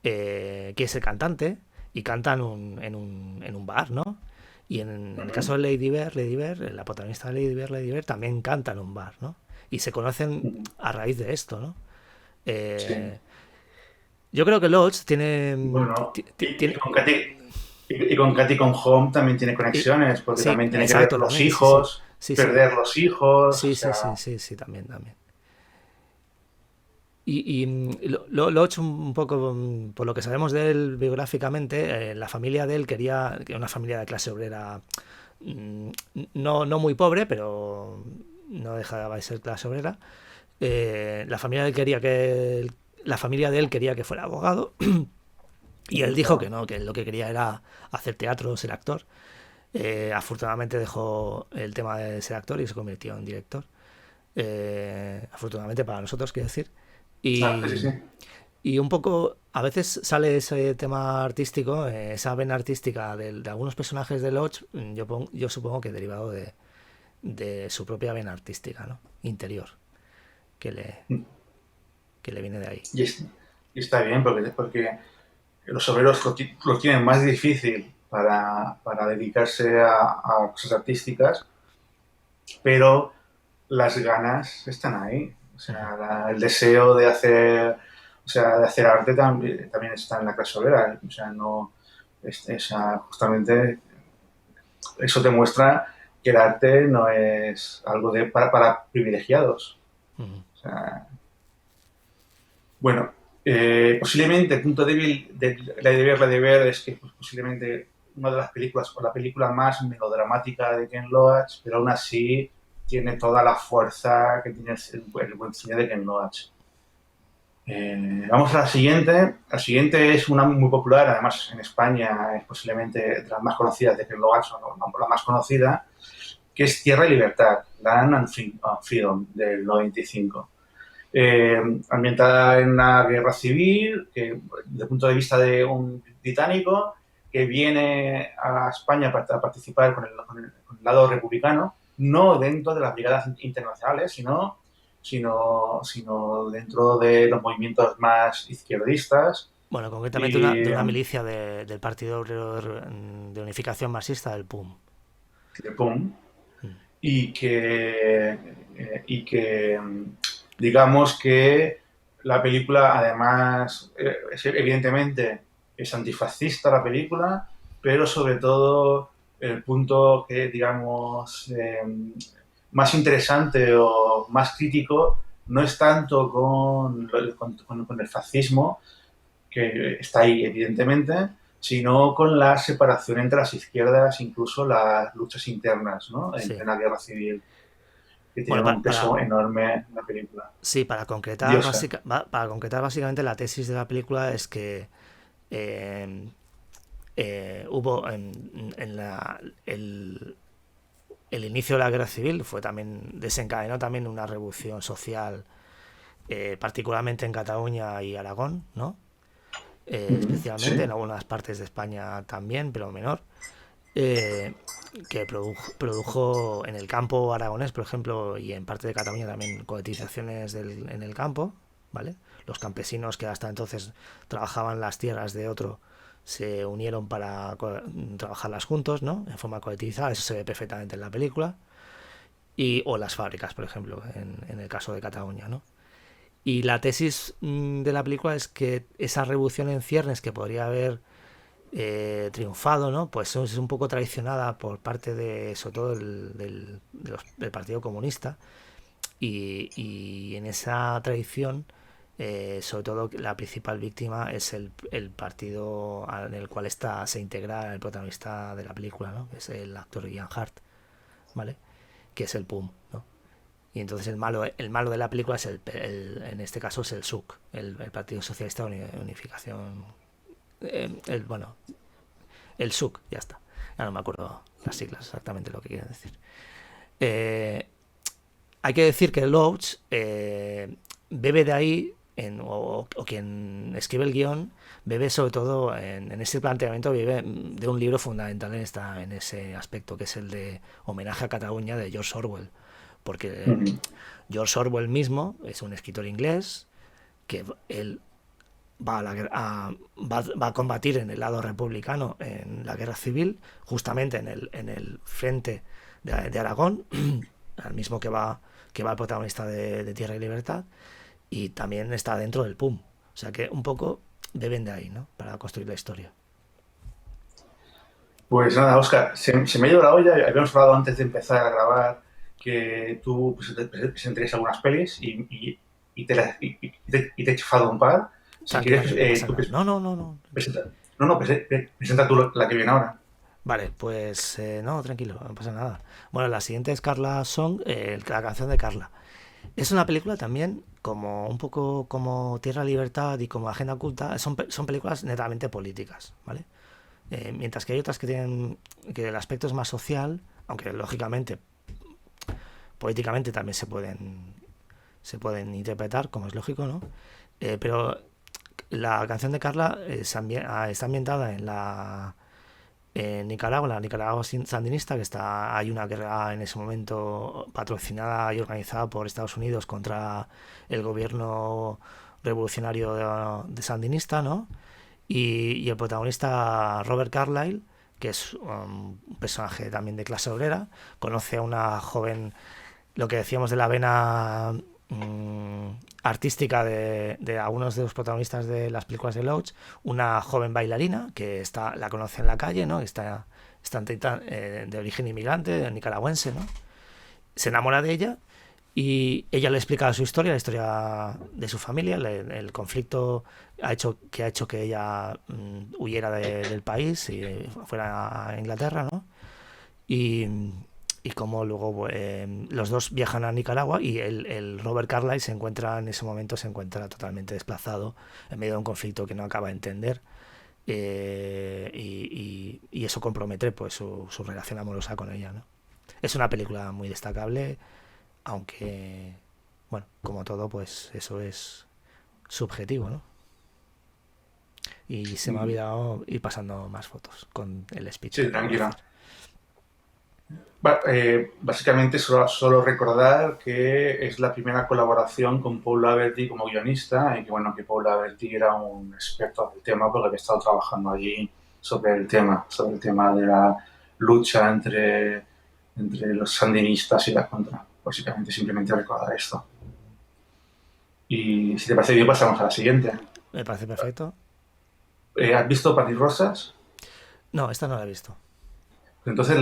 que es el cantante, y canta en un bar, ¿no? Y en el caso de Lady Bird, la protagonista de Lady Bird también canta en un bar, ¿no? Y se conocen a raíz de esto, ¿no? Sí. Eh, yo creo que Lodge tiene, Bueno, y tiene, con Katy, con Katy con Home también tiene conexiones, porque sí, también tiene que ver exacto, los también, sí, sí, hijos, sí, sí, perder los hijos, o sí, sí, sea, sí, sí, sí, también, también. Y lo he hecho un poco, por lo que sabemos de él biográficamente, la familia de él quería, que una familia de clase obrera, mm, no muy pobre, pero no dejaba de ser clase obrera. La familia de él quería la familia de él quería que fuera abogado y él dijo que claro. no, que él lo que quería era hacer teatro, ser actor. Afortunadamente dejó el tema de ser actor y se convirtió en director. Afortunadamente para nosotros, quiero decir. Ah, sí, Y, sí. y un poco, a veces sale ese tema artístico, esa vena artística de algunos personajes de Lodge, yo supongo que derivado de su propia vena artística, ¿no? Interior, que le, que le viene de ahí. Y, es- y está bien, porque los obreros lo tienen más difícil para dedicarse a cosas artísticas, pero las ganas están ahí. O sea, el deseo de hacer arte también está en la clase obrera. O sea, no, justamente eso demuestra que el arte no es algo para privilegiados. Ujú. O sea, bueno, posiblemente el punto débil de La de Ver es que posiblemente una de las películas o la película más melodramática de Ken Loach, pero aún así tiene toda la fuerza que tiene el buen cine de Ken Loach. Vamos a la siguiente. La siguiente es una muy popular, además en España es posiblemente de las más conocidas de Ken Loach, o la más conocida, que es Tierra y Libertad, Land and Freedom, del 95. Ambientada en una guerra civil, que desde el punto de vista de un británico que viene a España para participar con el lado republicano, no dentro de las brigadas internacionales, sino dentro de los movimientos más izquierdistas. Bueno, concretamente Y de una milicia del Partido Obrero de Unificación Marxista, del PUM. pum, y que digamos que la película además evidentemente es antifascista la película, pero sobre todo el punto que digamos más interesante o más crítico no es tanto con el fascismo, que está ahí evidentemente, sino con la separación entre las izquierdas, incluso las luchas internas, ¿no? En Sí. plena guerra civil, que Bueno, tienen un peso enorme en la película. sí, Diosa. para concretar básicamente la tesis de la película es que eh, hubo en el inicio de la guerra civil fue también desencadenó también una revolución social, particularmente en Cataluña y Aragón, ¿no? Especialmente Sí. en algunas partes de España también, pero menor, eh, que produjo en el campo aragonés, por ejemplo, y en parte de Cataluña también colectivizaciones en el campo, ¿vale? Los campesinos que hasta entonces trabajaban las tierras de otro se unieron para trabajarlas juntos, ¿no? En forma colectivizada, eso se ve perfectamente en la película. O las fábricas, por ejemplo, en el caso de Cataluña, ¿no? Y la tesis de la película es que esa revolución en ciernes que podría haber triunfado, ¿no? Pues es un poco traicionada por parte de, sobre todo, del Partido Comunista. Y en esa traición, sobre todo, la principal víctima es el partido en el cual se integra el protagonista de la película, ¿no? Que es el actor Ian Hart, ¿vale? Que es el PUM, ¿no? Y entonces el malo de la película es en este caso es el SUC, el Partido Socialista de Unificación. Bueno, el SUC, ya está. Ya no me acuerdo las siglas exactamente lo que quieren decir. Eh, Hay que decir que Loach bebe de ahí, o quien escribe el guión, bebe sobre todo en ese planteamiento, bebe de un libro fundamental en ese aspecto, que es el de Homenaje a Cataluña de George Orwell. Porque Ujú. George Orwell mismo es un escritor inglés que él va a combatir en el lado republicano en la guerra civil, justamente en el frente de Aragón, al mismo que va el protagonista de Tierra y Libertad, y también está dentro del PUM. O sea que un poco deben de ahí, ¿no? Para construir la historia. Pues nada, Oscar, se me ha ido la olla. Habíamos hablado antes de empezar a grabar que tú presentarías algunas pelis y te he chafado un par. Si Tranqui, quieres, no pasa tú nada. No, no, no, no. presenta. No, no, presenta tú la que viene ahora. Vale, pues no, tranquilo, no pasa nada. Bueno, la siguiente es Carla Song, la canción de Carla. Es una película también como un poco como Tierra, Libertad y como Agenda Oculta. Son películas netamente políticas, ¿vale? Mientras que hay otras que tienen que el aspecto es más social, aunque lógicamente políticamente también se pueden interpretar, como es lógico, ¿no? Pero la canción de Carla está ambientada en Nicaragua, la Nicaragua sandinista, hay una guerra en ese momento patrocinada y organizada por Estados Unidos contra el gobierno revolucionario de sandinista, ¿no? Y el protagonista Robert Carlyle, que es un personaje también de clase obrera, conoce a una joven, lo que decíamos de la vena artística de algunos de los protagonistas de las películas de Loach, una joven bailarina que la conoce en la calle, ¿no? Está de origen inmigrante, nicaragüense, ¿no? Se enamora de ella y ella le explica su historia, la historia de su familia, el conflicto ha hecho que ella huyera del país y fuera a Inglaterra, ¿no? Y, y como luego los dos viajan a Nicaragua y el Robert Carlyle en ese momento se encuentra totalmente desplazado en medio de un conflicto que no acaba de entender, y eso compromete pues su relación amorosa con ella, ¿no? Es una película muy destacable, aunque, bueno, como todo, pues eso es subjetivo, ¿no? Y se me ha olvidado ir pasando más fotos con el speech que Sí, acabo de tranquila. hacer. Básicamente, solo recordar que es la primera colaboración con Paul Laverty como guionista y que, bueno, que Paul Laverty era un experto del tema porque había estado trabajando allí sobre el tema de la lucha entre los sandinistas y la contra. Básicamente, simplemente recordar esto. Y si te parece bien, pasamos a la siguiente. Me parece perfecto. ¿Has visto Panis Rosas? No, esta no la he visto. Entonces,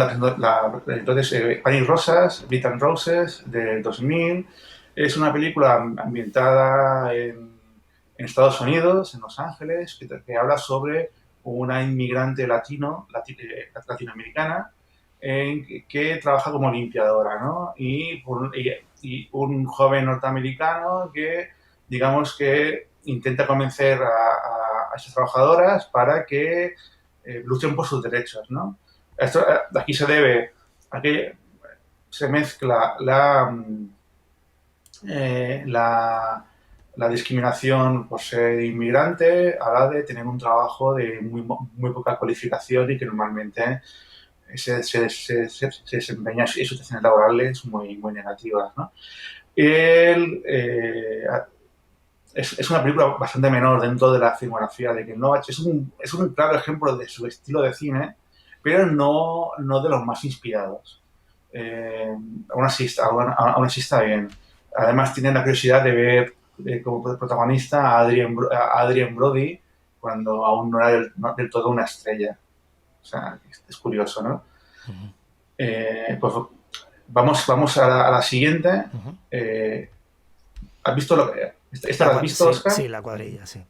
Panis Rosas, Beat and Roses, de 2000, es una película ambientada en Estados Unidos, en Los Ángeles, que habla sobre una inmigrante latinoamericana que trabaja como limpiadora, ¿no? Y un joven norteamericano que, digamos, que intenta convencer a esas trabajadoras para que luchen por sus derechos, ¿no? Esto, aquí se debe a que se mezcla eh, la, la discriminación por ser inmigrante a la de tener un trabajo de muy poca cualificación y que normalmente se desempeña en situaciones laborales muy negativas, ¿no? Él, es una película bastante menor dentro de la filmografía de Ken Loach. Es un claro ejemplo de su estilo de cine, pero no de los más inspirados. Aún así está bien. Además, tiene la curiosidad de ver como protagonista a Adrien Brody cuando aún no era del todo una estrella. O sea, es curioso, ¿no? Ujú, Pues vamos a la siguiente. ujú. Eh, ¿Has visto esta la has visto, Sí, Oscar? sí, La Cuadrilla, sí.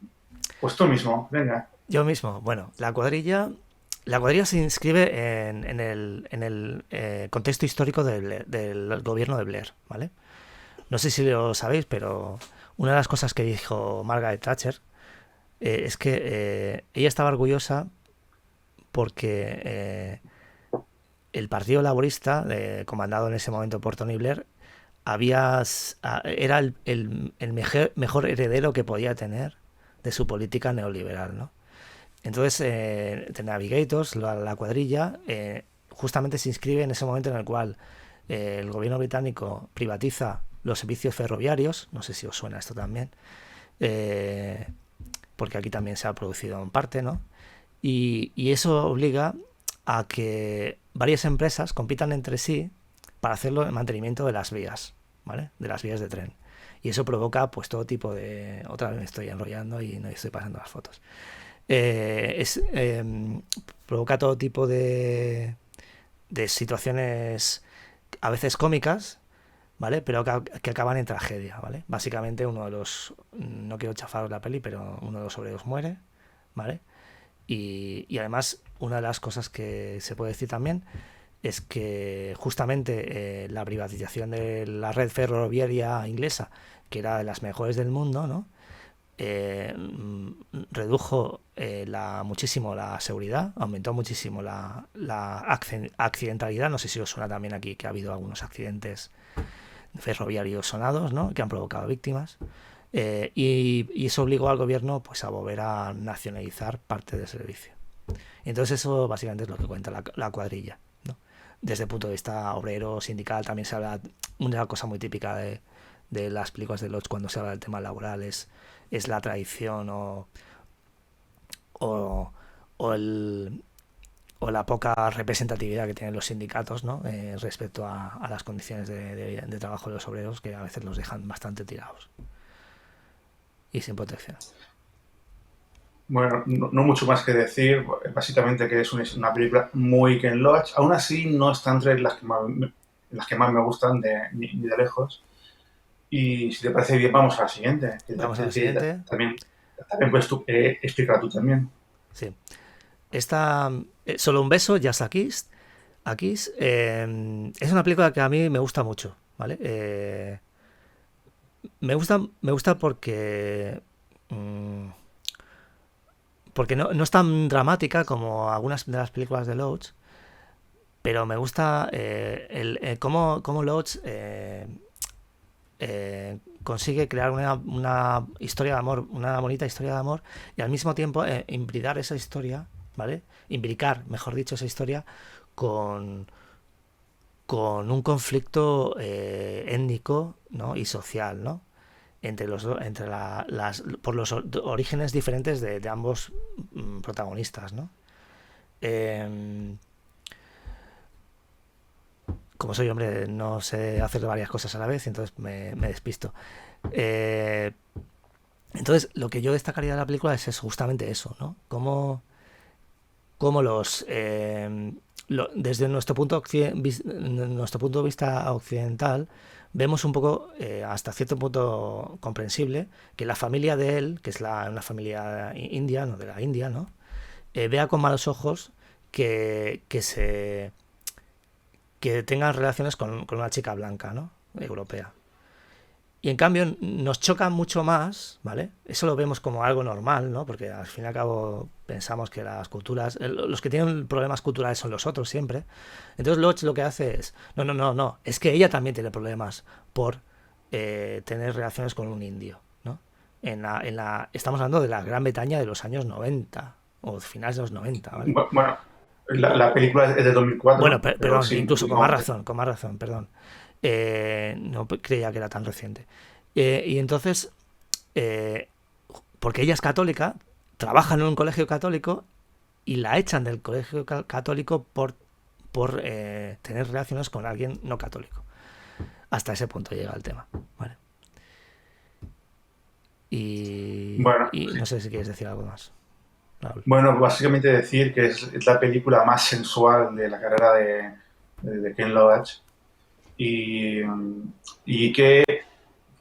Pues tú mismo, venga. Yo mismo, bueno, La Cuadrilla se inscribe en el contexto histórico del gobierno de Blair, ¿vale? No sé si lo sabéis, pero una de las cosas que dijo Margaret Thatcher es que ella estaba orgullosa porque el Partido Laborista, comandado en ese momento por Tony Blair, era el mejor heredero que podía tener de su política neoliberal, ¿no? Entonces, The Navigators, la cuadrilla, justamente se inscribe en ese momento en el cual el gobierno británico privatiza los servicios ferroviarios, no sé si os suena esto también, eh, porque aquí también se ha producido en parte, ¿no? Y eso obliga a que varias empresas compitan entre sí para hacerlo el mantenimiento de las vías, ¿vale? De las vías de tren. Y eso provoca pues todo tipo de... Otra vez me estoy enrollando y no estoy pasando las fotos. Provoca todo tipo de situaciones a veces cómicas, ¿vale? Pero que acaban en tragedia, ¿vale? Básicamente uno de los... No quiero chafaros la peli, pero uno de los obreros muere, ¿vale? Y además, una de las cosas que se puede decir también es que justamente la privatización de la red ferroviaria inglesa, que era de las mejores del mundo, ¿no? eh, Redujo muchísimo la seguridad, aumentó muchísimo la accidentalidad. No sé si os suena también aquí que ha habido algunos accidentes ferroviarios sonados, ¿no? Que han provocado víctimas. Y eso obligó al gobierno pues, a volver a nacionalizar parte del servicio. Y entonces eso básicamente es lo que cuenta la cuadrilla, ¿no? Desde el punto de vista obrero, sindical, también se habla, una cosa muy típica de las películas de Lodge cuando se habla del tema laboral es la traición o, o, el, o la poca representatividad que tienen los sindicatos, ¿no? Respecto a las condiciones de trabajo de los obreros, que a veces los dejan bastante tirados y sin protección. Bueno, no mucho más que decir. Básicamente que es una película muy Ken Loach. Aún así, no está entre las que más me gustan ni de lejos. Y si te parece bien, vamos a la siguiente. Vamos a la siguiente. También puedes explicar tú también. Sí. Esta, Solo un beso, Just a Kiss. Es una película que a mí me gusta mucho, ¿vale? Me gusta porque no es tan dramática como algunas de las películas de Loach, pero me gusta cómo Loach consigue crear una historia de amor, una bonita historia de amor, y al mismo tiempo imbricar esa historia, ¿vale? Imbricar, mejor dicho, esa historia con, con un conflicto étnico, ¿no? Y social, ¿no? Por los orígenes diferentes de ambos protagonistas, ¿no? Eh, como soy hombre, no sé hacer varias cosas a la vez, entonces me despisto. Eh, entonces, lo que yo destacaría de la película es justamente eso, ¿no? Cómo desde nuestro punto de vista occidental, vemos un poco, hasta cierto punto comprensible, que la familia de él, que es una familia india, no de la India, ¿no? vea con malos ojos que se que tengan relaciones con una chica blanca, ¿no? Europea. Y en cambio nos choca mucho más, ¿vale? Eso lo vemos como algo normal, ¿no? Porque al fin y al cabo pensamos que las culturas, los que tienen problemas culturales son los otros siempre. Entonces Lodge lo que hace es, no, es que ella también tiene problemas por tener relaciones con un indio, ¿no? Estamos hablando de la Gran Bretaña de los años 90 o finales de los 90, ¿vale? Bueno, la película es de Bueno, 2004, pero perdón, sí, incluso digamos, con más razón, perdón. No creía que era tan reciente. Y entonces, eh, porque ella es católica, trabaja en un colegio católico y la echan del colegio católico por tener relaciones con alguien no católico. Hasta ese punto llega el tema. ¿Vale? bueno, Y no sé si quieres decir algo más, Raúl. bueno, básicamente decir que es la película más sensual de la carrera de Ken Loach y, y que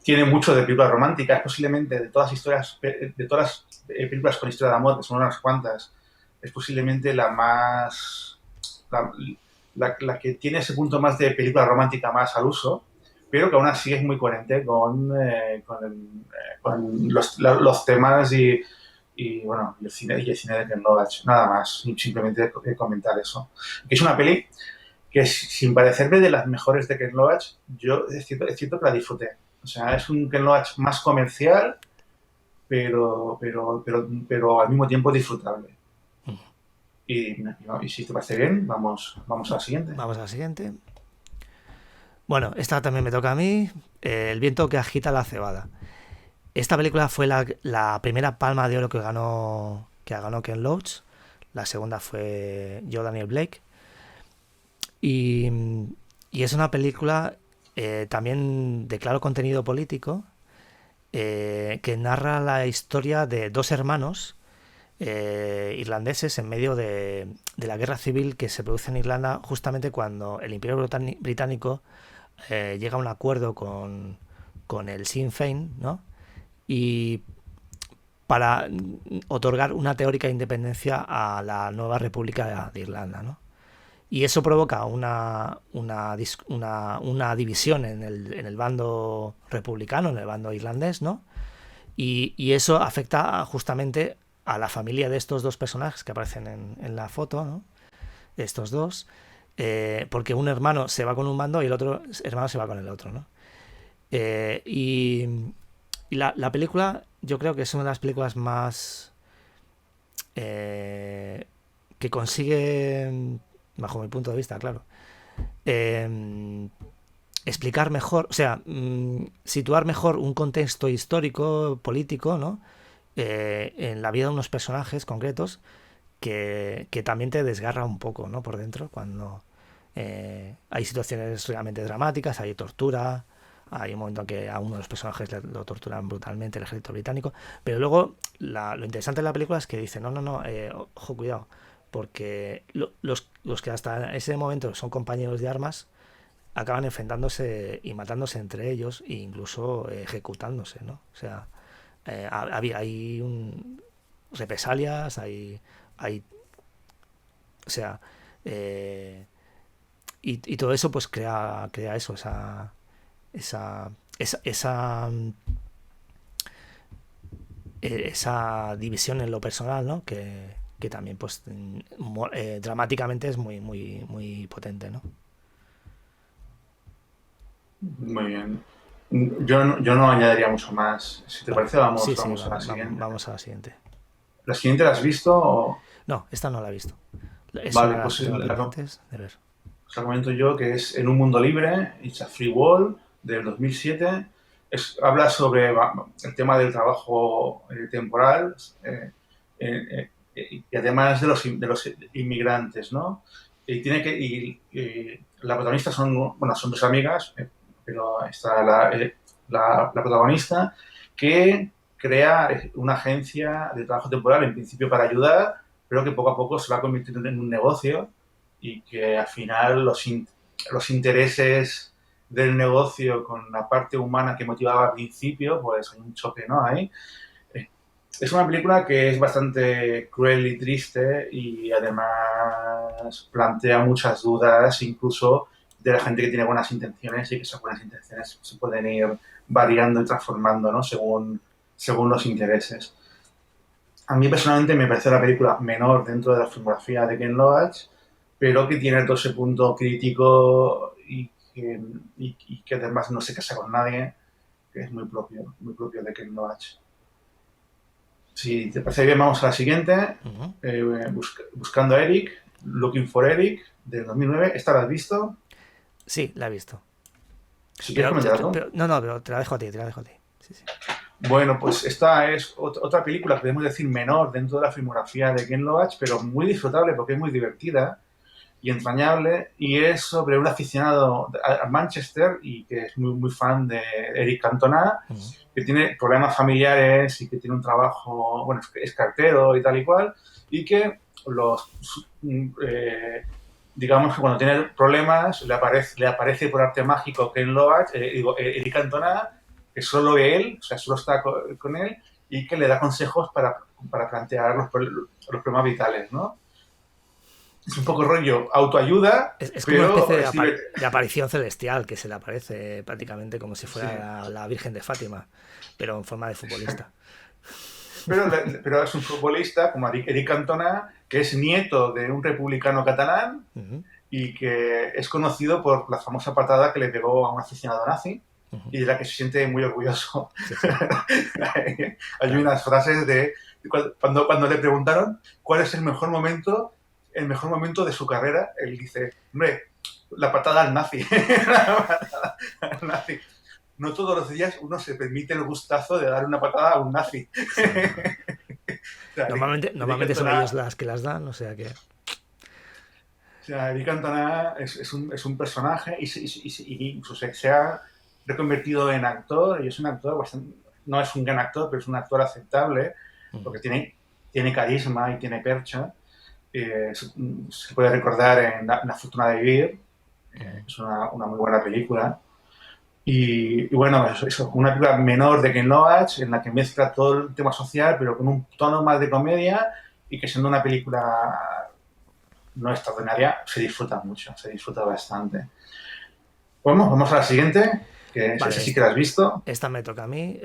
tiene mucho de película romántica, es posiblemente de todas las historias, de todas las películas con historia de amor, que son unas cuantas, es posiblemente la más, la, la que tiene ese punto más de película romántica más al uso, pero que aún así es muy coherente con los temas bueno, y el cine de Ken Loach. Nada más, simplemente comentar eso. Que es una peli que sin parecerme de las mejores de Ken Loach, yo es cierto que la disfruté. O sea, es un Ken Loach más comercial, pero al mismo tiempo disfrutable. Y si te parece bien, vamos a la siguiente. Vamos a la siguiente. Bueno, esta también me toca a mí. El viento que agita la cebada. Esta película fue la primera palma de oro que ganó Ken Loach. La segunda fue Joe Daniel Blake. Y, y es una película también de claro contenido político que narra la historia de dos hermanos irlandeses en medio de la guerra civil que se produce en Irlanda justamente cuando el Imperio Británico llega a un acuerdo con el Sinn Féin, ¿no? Y para otorgar una teórica independencia a la nueva República de Irlanda, ¿no? Y eso provoca una división en el bando republicano, en el bando irlandés, ¿no? Y eso afecta justamente a la familia de estos dos personajes que aparecen en la foto, ¿no? Estos dos, porque un hermano se va con un bando y el otro hermano se va con el otro, ¿no? Y la película yo creo que es una de las películas más que consigue, bajo mi punto de vista, claro, eh, explicar mejor, o sea, situar mejor un contexto histórico, político, ¿no? En la vida de unos personajes concretos que también te desgarra un poco, ¿no? Por dentro, cuando hay situaciones realmente dramáticas, hay tortura, hay un momento en que a uno de los personajes lo torturan brutalmente el ejército británico, pero luego lo interesante de la película es que dice, no, ojo, cuidado, porque los que hasta ese momento son compañeros de armas acaban enfrentándose y matándose entre ellos e incluso ejecutándose, ¿no? O sea, hay represalias, hay, o sea, eh, y todo eso pues crea eso, esa, esa, esa, esa división en lo personal, ¿no? Que también pues dramáticamente es muy potente, ¿no? Muy bien. Yo no añadiría mucho más. Si te Vale, parece, sí, sí, vamos a la siguiente. vamos a la siguiente. ¿La siguiente la has visto? No, esta no la he visto. Es una Vale, de las pues que tengo pendientes de ver. os la comento yo, que es En un mundo libre, It's a Free World, del 2007. Habla sobre el tema del trabajo temporal y además de los inmigrantes, ¿no? Y la protagonista son dos amigas, pero está la protagonista que crea una agencia de trabajo temporal, en principio para ayudar, pero que poco a poco se va convirtiendo en un negocio y que al final los intereses del negocio con la parte humana que motivaba al principio, pues hay un choque, ¿no? Ahí. Es una película que es bastante cruel y triste y además plantea muchas dudas, incluso de la gente que tiene buenas intenciones y que esas buenas intenciones se pueden ir variando y transformando, ¿no? Según los intereses. A mí personalmente me parece la película menor dentro de la filmografía de Ken Loach, pero que tiene todo ese punto crítico y que además no se casa con nadie, que es muy propio de Ken Loach. Si te parece bien, vamos a la siguiente. Ujú. Buscando a Eric, Looking for Eric, del 2009. ¿Esta la has visto? Sí, la he visto. Si quieres comentar algo. No, pero te la dejo a ti, te la dejo a ti. Sí, sí. Bueno, pues esta es otra película, podemos decir, menor dentro de la filmografía de Ken Loach, pero muy disfrutable porque es muy divertida y entrañable, y es sobre un aficionado a Manchester y que es muy fan de Eric Cantona, Ujú. que tiene problemas familiares y que tiene un trabajo, bueno, es cartero y tal y cual, y que los, digamos que cuando tiene problemas le aparece por arte mágico Ken Loach, Eric Cantona, que solo ve él, o sea, solo está con él, y que le da consejos para plantear los problemas vitales, ¿no? Es un poco rollo autoayuda, Es como una especie pero es divertido. de aparición celestial que se le aparece prácticamente como si Sí. fuera la Virgen de Fátima, pero en forma de futbolista. Pero es un futbolista como Eric Cantona, que es nieto de un republicano catalán Ujú, y que es conocido por la famosa patada que le pegó a un aficionado nazi ujú. y de la que se siente muy orgulloso. Sí, sí, Hay claro. unas frases de cuando le preguntaron cuál es el mejor momento de su carrera, él dice, hombre, la patada al nazi. La patada al nazi. No todos los días uno se permite el gustazo de dar una patada a un nazi. Sí, no. O sea, Eric Normalmente son Cantona, ellos las que las dan, o sea que... o sea, Eric Cantona es un personaje y incluso se ha reconvertido en actor y es un actor bastante, no es un gran actor, pero es un actor aceptable Ujú, porque tiene carisma y tiene percha. Se puede recordar en La fortuna de vivir, ujú. es una muy buena película. Y bueno, eso, una película menor de Ken Loach, en la que mezcla todo el tema social, pero con un tono más de comedia y que siendo una película no extraordinaria, se disfruta mucho, se disfruta bastante. Bueno, vamos a la siguiente, que esa Vale, sí que la has visto. esta me toca a mí.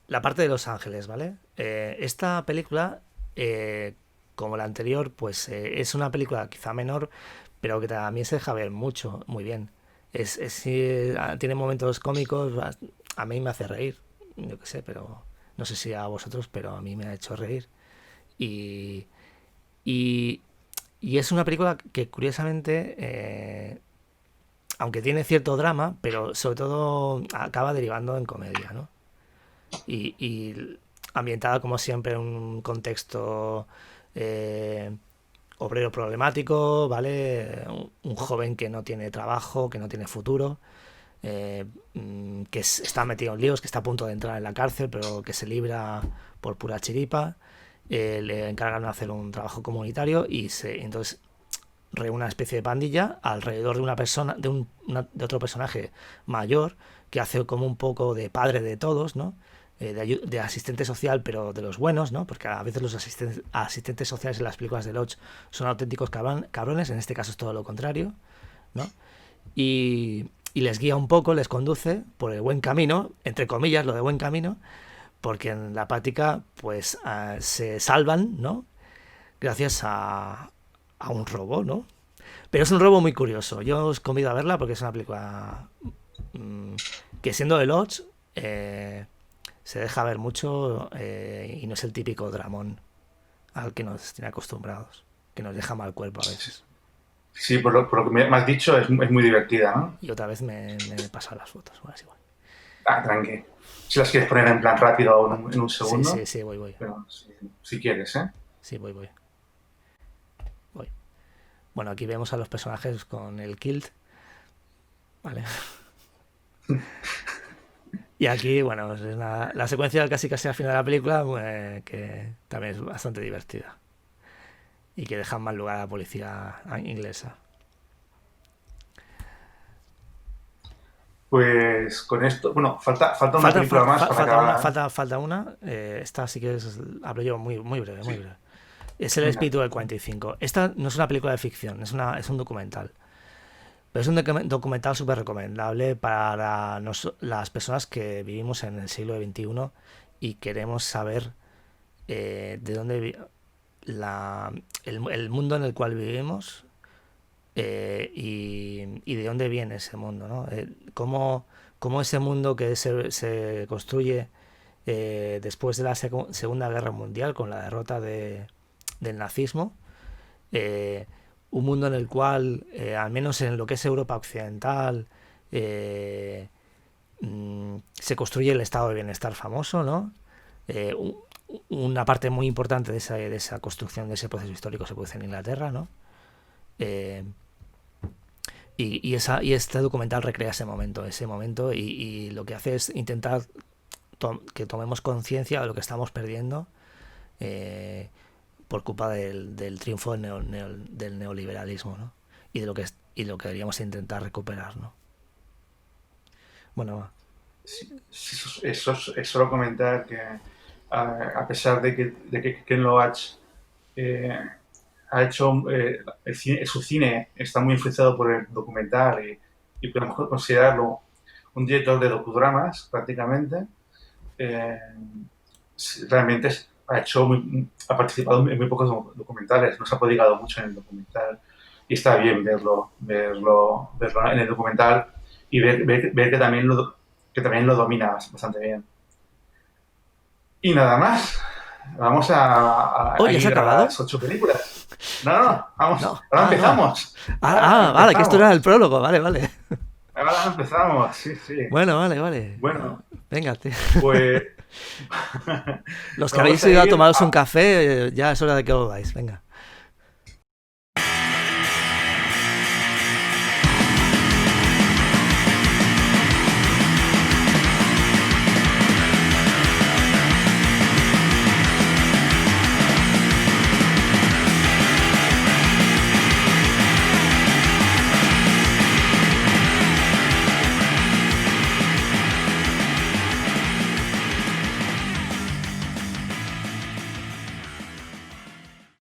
La parte de Los Ángeles, ¿vale? Esta película, como la anterior, pues es una película quizá menor, pero que también se deja ver mucho, muy bien. Sí, tiene momentos cómicos, a mí me hace reír, yo qué sé, pero no sé si a vosotros, pero a mí me ha hecho reír. Y, y, y es una película que curiosamente, aunque tiene cierto drama, pero sobre todo acaba derivando en comedia, ¿no? Y ambientada como siempre en un contexto eh, obrero problemático, ¿vale? Un joven que no tiene trabajo, que no tiene futuro, está metido en líos, que está a punto de entrar en la cárcel, pero que se libra por pura chiripa. Le encargan de hacer un trabajo comunitario y entonces reúne una especie de pandilla alrededor de una persona, de otro personaje mayor que hace como un poco de padre de todos, ¿no? De asistente social, pero de los buenos, ¿no? Porque a veces los asistentes sociales en las películas de Lodge son auténticos cabrones, en este caso es todo lo contrario, ¿no? Y les guía un poco, les conduce por el buen camino, entre comillas, lo de buen camino, porque en la práctica, pues se salvan, ¿no? Gracias a un robo, ¿no? Pero es un robo muy curioso. Yo os convido a verla porque es una película mmm, que siendo de Lodge se deja ver mucho y no es el típico dramón al que nos tiene acostumbrados, que nos deja mal cuerpo a veces. Sí, por lo que me has dicho, es muy divertida, ¿no? Y otra vez me he pasado las fotos, bueno, es igual. Ah, tranqui. Si las quieres poner en plan rápido en un Sí, segundo, sí, sí, voy. pero si quieres, ¿eh? Sí, voy. Bueno, aquí vemos a los personajes con el kilt, ¿vale? Y aquí, bueno, es la secuencia casi al final de la película, que también es bastante divertida. Y que deja en mal lugar a la policía inglesa. Pues con esto, bueno, falta una película más para acabar. Falta una. Esta sí que hablo yo muy breve, muy Sí, breve. Es El venga. espíritu del 45. Esta no es una película de ficción, es un documental. Pero es un documental súper recomendable para las personas que vivimos en el siglo XXI y queremos saber de dónde el mundo en el cual vivimos, y de dónde viene ese mundo, ¿no? Cómo ese mundo que se construye después de la Segunda Guerra Mundial con la derrota del nazismo, eh, un mundo en el cual, al menos en lo que es Europa Occidental, eh, se construye el estado de bienestar famoso, ¿no? Eh, una parte muy importante de esa construcción, de ese proceso histórico, se produce en Inglaterra, ¿no? Eh, y este documental recrea ese momento y lo que hace es intentar que tomemos conciencia de lo que estamos perdiendo, eh, por culpa del triunfo del neoliberalismo, ¿no? Y lo que deberíamos intentar recuperar, ¿no? Bueno, Sí, sí, es solo comentar que a pesar de que Ken Loach eh, ha hecho su cine está muy influenciado por el documental y podemos considerarlo un director de docudramas prácticamente. eh, Realmente ha participado en muy pocos documentales, no se ha prodigado mucho en el documental y está bien verlo en el documental y ver que también lo domina bastante bien. Y nada más. Vamos a ¿ya se ha ir a acabado? las 8 películas. No, no, vamos. No, Ahora no. empezamos. Ahora Vale, que esto era el empezamos. prólogo, vale. Ahora empezamos. Sí, sí. Bueno, vale. Bueno, Venga, tío. pues Los que habéis vamos a ido a ir tomaros un a... café, ya es hora de que volváis, venga.